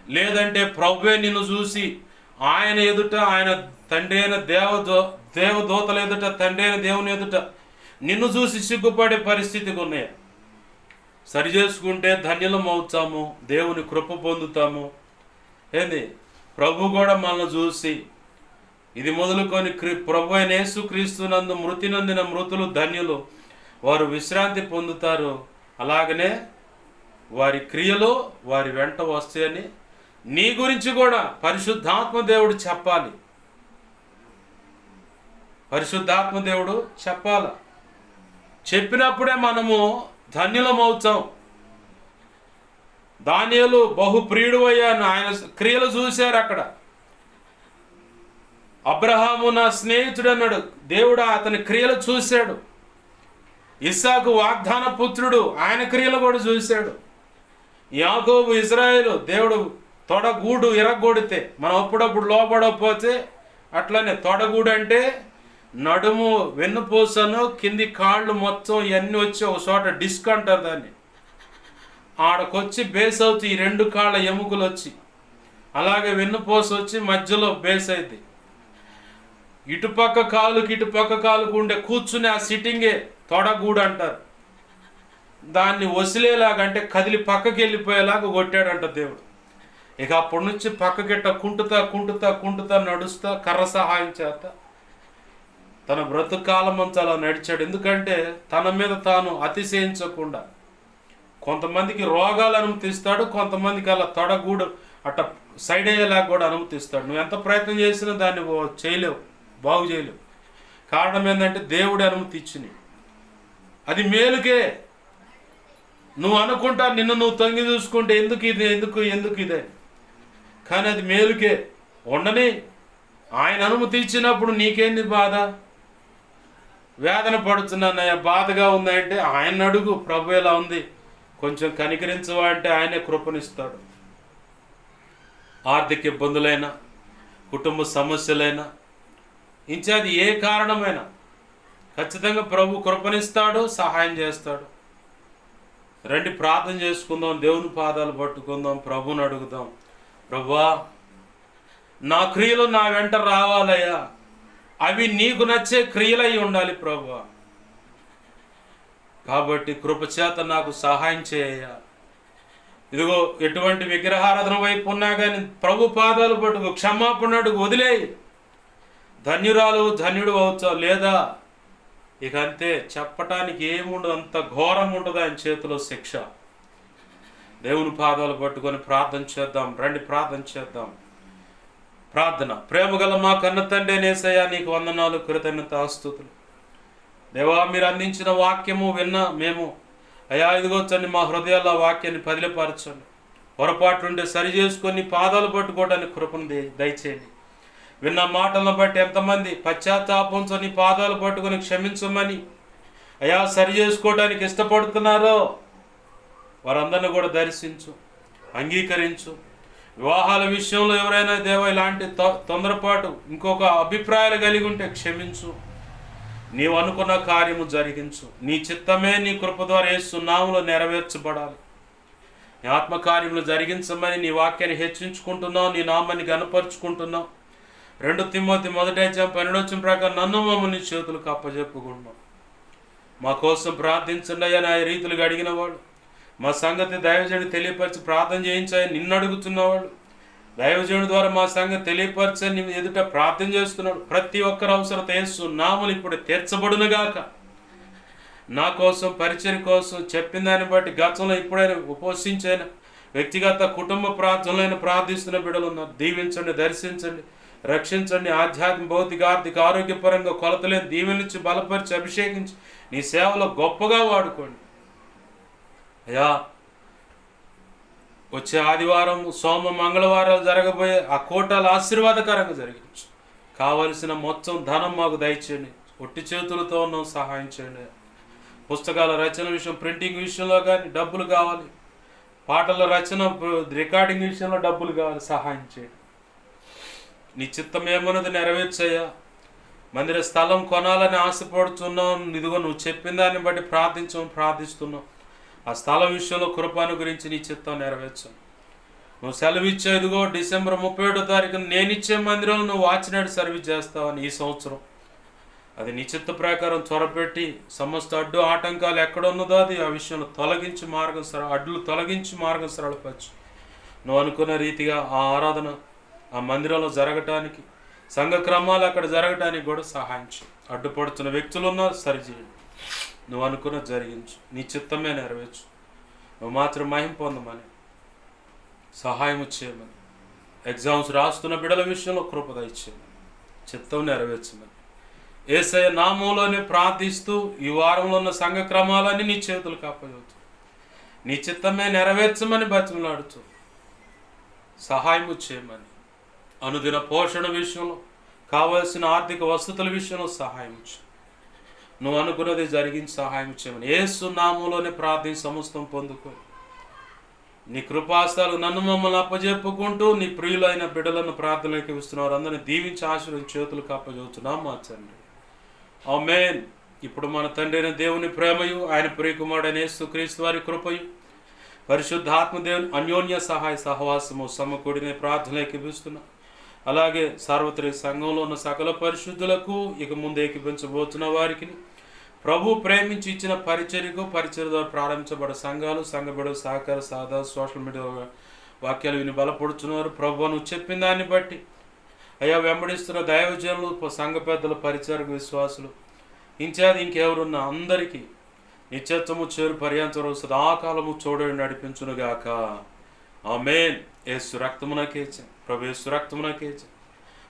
లేదంటే ప్రభువే నిన్ను చూసి ఆయన ఎదుట, ఆయన తండ్రి అయిన దేవదూతల ఎదుట, తండ్రి అయిన దేవుని ఎదుట నిన్ను చూసి సిగ్గుపడే పరిస్థితికి ఉన్నాయా? సరి చేసుకుంటే ధన్యులం అవుతాము, దేవుని కృప పొందుతాము. ఏంది ప్రభు కూడా మనల్ని చూసి ఇది మొదలుకొని ప్రభు అయిన యేసుక్రీస్తునందు మృతి నొందిన మృతులు ధన్యులు, వారు విశ్రాంతి పొందుతారు. అలాగనే వారి క్రియలు వారి వెంట వస్తాయని నీ గురించి కూడా పరిశుద్ధాత్మ దేవుడు చెప్పాలి. పరిశుద్ధాత్మ దేవుడు చెప్పాల. చెప్పినప్పుడే మనము ధన్యులమవుతాం. దానియేలు బహు ప్రియుడు అయ్యాను, ఆయన క్రియలు చూశారు. అక్కడ అబ్రహాము నా స్నేహితుడు అన్నాడు, దేవుడు అతని క్రియలు చూశాడు. ఇస్సాకు వాగ్దాన పుత్రుడు, ఆయన క్రియలు కూడా చూశాడు. యాకోబు ఇజ్రాయేలు, దేవుడు తొడగూడు ఇరగొడితే మనం అప్పుడప్పుడు లోపడకపోతే అట్లనే తొడగూడు అంటే నడుము, వెన్నుపూసను, కింది కాళ్ళు మొత్తం ఇవన్నీ వచ్చి ఒక చోట డిస్క్ అంటారు దాన్ని. ఆడకొచ్చి బేస్ అవుతాయి ఈ రెండు కాళ్ళ ఎముకలు వచ్చి, అలాగే వెన్నుపూస వచ్చి మధ్యలో బేస్ అయింది. ఇటుపక్క కాలుకి ఇటుపక్క కాలుకు ఉండే కూర్చుని ఆ సిట్టింగే తొడగూడు అంటారు. దాన్ని వసిలేలాగా అంటే కదిలి పక్కకి వెళ్ళిపోయేలాగా కొట్టాడంట దేవుడు. ఇక అప్పటి నుంచి పక్కకిట్ట కుంటుతా నడుస్తా కర్ర సహాయం చేత తన బ్రతుకాలం అంతా అలా నడిచాడు. ఎందుకంటే తన మీద తాను అతిశయించకుండా. కొంతమందికి రోగాలు అనుమతిస్తాడు, కొంతమందికి అలా తొడగూడు అట్ట సైడ్ అయ్యేలాగా కూడా అనుమతిస్తాడు. నువ్వు ఎంత ప్రయత్నం చేసినా దాన్ని చేయలేవు, బాగు చేయలేవు. కారణం ఏంటంటే దేవుడి అనుమతి ఇచ్చింది. అది మేలుకే. నువ్వు అనుకుంటా నిన్ను నువ్వు తొంగి చూసుకుంటే ఎందుకు ఇదే, కానీ అది మేలుకే. ఉండని ఆయన అనుమతి ఇచ్చినప్పుడు నీకేంది బాధ? వేదన పడుతున్నానయ్యా, బాధగా ఉందంటే ఆయన అడుగు, ప్రభు ఎలా ఉంది కొంచెం కనికరించవా అంటే ఆయనే కృపనిస్తాడు. ఆర్థిక ఇబ్బందులైనా, కుటుంబ సమస్యలైనా, ఇంచాది ఏ కారణమైనా ఖచ్చితంగా ప్రభు కృపనిస్తాడు, సహాయం చేస్తాడు. రండి ప్రార్థన చేసుకుందాం, దేవుని పాదాలు పట్టుకుందాం, ప్రభుని అడుగుదాం. ప్రభువా, నా క్రియలు నా వెంట రావాలయ్యా, అవి నీకు నచ్చే క్రియలై ఉండాలి ప్రభువా. కాబట్టి కృపచేత నాకు సహాయం చేయ్యా. ఇదిగో ఎటువంటి విగ్రహారాధన వైపు ఉన్నా కానీ ప్రభు పాదాలు పట్టుకో, క్షమాపణ అడుగు, వదిలేయి. ధన్యురాలు ధన్యుడు అవుతావు. లేదా ఇక అంతే, చెప్పటానికి ఏముండదు, అంత ఘోరం ఉంటుంది ఆయన చేతిలో శిక్ష. దేవుని పాదాలు పట్టుకొని ప్రార్థన చేద్దాం. రండి ప్రార్థన చేద్దాం. ప్రార్థన. ప్రేమగల మా కన్న తండ్రి యేసయ్యా, నీకు వందనాలు, కృతజ్ఞతాస్తుతులు. దేవా, మీరు అందించిన వాక్యము విన్న మేము అయ్యా, ఇదిగో తండ్రి, మా హృదయాల్లో వాక్యాన్ని పదిలిపరచండి. పొరపాటుంటే సరి చేసుకొని పాదాలు పట్టుకోవడానికి కృపను దయచేయండి. విన్న మాటలను బట్టి ఎంతమంది పశ్చాత్తాపంతో నీ పాదాలు పట్టుకొని క్షమించమని అయ్యా సరి చేసుకోవడానికి ఇష్టపడుతున్నారో వారందరిని కూడా దర్శించు, అంగీకరించు. వివాహాల విషయంలో ఎవరైనా దేవా ఇలాంటి తొందరపాటు ఇంకొక అభిప్రాయాలు కలిగి ఉంటే క్షమించు. నీవు అనుకున్న కార్యము జరిగించు. నీ చిత్తమే నీ కృప ద్వారా యేసు నామములో నెరవేర్చబడాలి. నీ ఆత్మకార్యములు జరిగించమని నీ వాక్యాన్ని హెచ్చించుకుంటున్నావు, నీ నామాన్ని గణపరుచుకుంటున్నావు. 2 తిమోతి 1:12 ప్రకారం నన్ను మమ్మల్ని చేతులకు అప్పజెప్పుకుంటున్నాం. మా కోసం ప్రార్థించండి అయ్యా. నా రీతులుగా అడిగిన వాడు, మా సంగతి దైవజనుడు తెలియపరిచి ప్రార్థన చేయించాయని నిన్ను అడుగుతున్నవాడు, దైవజనుడి ద్వారా మా సంగతి తెలియపరచని నీ ఎదుట ప్రార్థన చేస్తున్నాడు. ప్రతి ఒక్కరి అవసరత యేసు నామములు ఇప్పుడు తీర్చబడునుగాక. నా కోసం, పరిచయం కోసం చెప్పిన దాన్ని బట్టి గతంలో ఇప్పుడైనా ఉపవసించైనా వ్యక్తిగత కుటుంబ ప్రార్థనలైనా ప్రార్థిస్తున్న బిడ్డలు ఉన్నారు. దీవించండి, దర్శించండి, రక్షించండి. ఆధ్యాత్మిక, భౌతిక, ఆర్థిక, ఆరోగ్యపరంగా కొలతలేని దీవెనించి బలపరిచి అభిషేకించి నీ సేవలో గొప్పగా వాడుకోండి అయ్యా. వచ్చే ఆదివారం, సోమ, మంగళవారాలు జరగబోయే ఆ కోటాలు ఆశీర్వాదకరంగా జరిగించు. కావలసిన మొత్తం ధనం మాకు దయచేయండి. ఒట్టి చేతులతో ఉన్నాం, సహాయం చేయండి. పుస్తకాల రచన విషయం, ప్రింటింగ్ విషయంలో కానీ డబ్బులు కావాలి. పాటల రచన, రికార్డింగ్ విషయంలో డబ్బులు కావాలి, సహాయం చేయండి. నీ చిత్తం ఏమన్నది నెరవేర్చయ్యా. మందిర స్థలం కొనాలని ఆశపడుతున్నావు. ఇదిగో నువ్వు చెప్పిన దాన్ని బట్టి ప్రార్థిస్తున్నావు. ఆ స్థలం విషయంలో కృపను గురించి నీ చిత్తం నెరవేర్చు. నువ్వు సెలవు ఇచ్చే, ఇదిగో డిసెంబర్ 31వ తారీఖున నేనిచ్చే మందిరంలో నువ్వు వాచినట్టు సర్వీస్ చేస్తావని ఈ సంవత్సరం అది నీ చిత్త ప్రకారం త్వరపెట్టి సమస్త అడ్డు ఆటంకాలు ఎక్కడ ఉన్నదో అది ఆ విషయంలో తొలగించి అడ్డులు తొలగించి మార్గం సరళపరచు. నువ్వు అనుకున్న రీతిగా ఆ ఆరాధన ఆ మందిరంలో జరగటానికి, సంఘ క్రమాలు అక్కడ జరగటానికి కూడా సహాయం చేయి. అడ్డుపడుతున్న వ్యక్తులు ఉన్నారు, సరిచేయండి. నువ్వు అనుకున్న జరిగించు. నీ చిత్తమే నెరవేర్చు. నువ్వు మాత్రం మహిమ పొందమని, సహాయం చేయమని, ఎగ్జామ్స్ రాస్తున్న బిడ్డల విషయంలో కృప దయచేయమని, చిత్తం నెరవేర్చమని యేసయ్య నామంలోనే ప్రార్థిస్తూ ఈ వారంలో ఉన్న సంఘ క్రమాలన్నీ నీ చేతులకు అప్పచెబుతూ నీ చిత్తమే నెరవేర్చమని బతిమలాడుతూ సహాయము చేయమని, అనుదిన పోషణ విషయంలో, కావలసిన ఆర్థిక వసతుల విషయంలో సహాయం చేయి. నువ్వు అనుకున్నది జరిగించి సహాయం చేయమని యేసు నామంలోనే ప్రార్థన సమస్తం పొందుకో. నీ కృపాస్తాలు నన్ను మమ్మల్ని అప్పజెప్పుకుంటూ నీ ప్రియులైన బిడ్డలను ప్రార్థనలోకి ఇస్తున్నారు. అందరినీ దీవించి ఆశీర్వదించి చేతులకు అప్పజెపుతున్నాం మా తండ్రి. ఆమేన్. ఇప్పుడు మన తండ్రి అయిన దేవుని ప్రేమయు, ఆయన ప్రియకుమారుడైన యేసుక్రీస్తు వారి కృపయు, పరిశుద్ధాత్మ దేవుని అన్యోన్య సహాయ సహవాసము సమకూడిన ప్రార్థనలు ఏకీపిస్తున్నా. అలాగే సార్వత్రిక సంఘంలో ఉన్న సకల పరిశుద్ధులకు, ఇక ముందు ఏకీపించబోతున్న వారికి, ప్రభు ప్రేమించి ఇచ్చిన పరిచర్య ద్వారా ప్రారంభించబడే సంఘాలు, సంఘ బిడ్డలు, సహకార సాధా సోషల్ మీడియా వాక్యాలు విని బలపడుతున్నారు. ప్రభు నువ్వు చెప్పిన దాన్ని బట్టి అయ్యా వెంబడిస్తున్న దైవజనులు, సంఘ పెద్దలు, పరిచారక విశ్వాసులు, ఇంకెవరున్నా అందరికీ నిత్యత్వము చేరు పర్యంతరం సదాకాలము చూడని నడిపించునుగాక. ఆమేన్. యేసు రక్తమునకేచ, ప్రభు యేసు రక్తమునకేచ,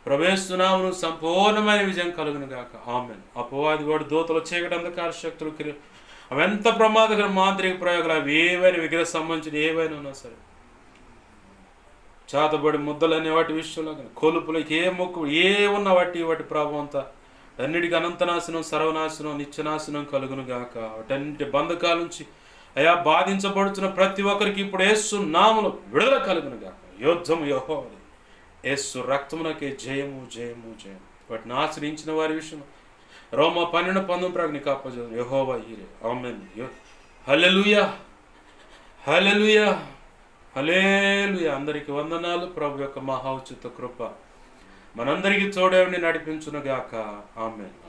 ప్రభు యేసు నామమున సంపూర్ణమైన విజయం కలుగునుగాక. ఆమేన్. అపవాది వాడు దూతలు, చీకటి, అంధకార శక్తులు, అవెంత ప్రమాదకర మాంత్రిక ప్రయోగాలు, అవి ఏవైనా విగ్రహ సంబంధించిన ఏవైనా ఉన్నా సరే, చేతబడి ముద్దలు అనే వాటి విషయంలో కానీ, కొలుపులకి ఏ మొక్కు ఏ ఉన్న వాటి ప్రభావం అంతా అన్నిటికీ అనంతనాశనం, సర్వనాశనం, నిత్యనాశనం కలుగునుగాక. వాటన్నింటి బంధకాల నుంచి అయా బాధించబడుతున్న ప్రతి ఒక్కరికి ఇప్పుడు యేసు నామములో విడుదల కలుగునుగాక. యుద్ధము యెహోవాది, యేసు రక్తమునకే జయము జయము జయము. వాటిని ఆశ్రయించిన వారి విషయం రోమా 12:19 ప్రకారం నీకు అప్పజెప్పాను. యెహోవా ఈరే. ఆమేన్. హల్లెలూయా. హల్లెలూయా, హల్లెలూయా. అందరికీ వందనాలు. ప్రభు యొక్క మహా ఉచిత కృప మనందరికీ తోడేండి నడిపించునుగాక. ఆమేన్.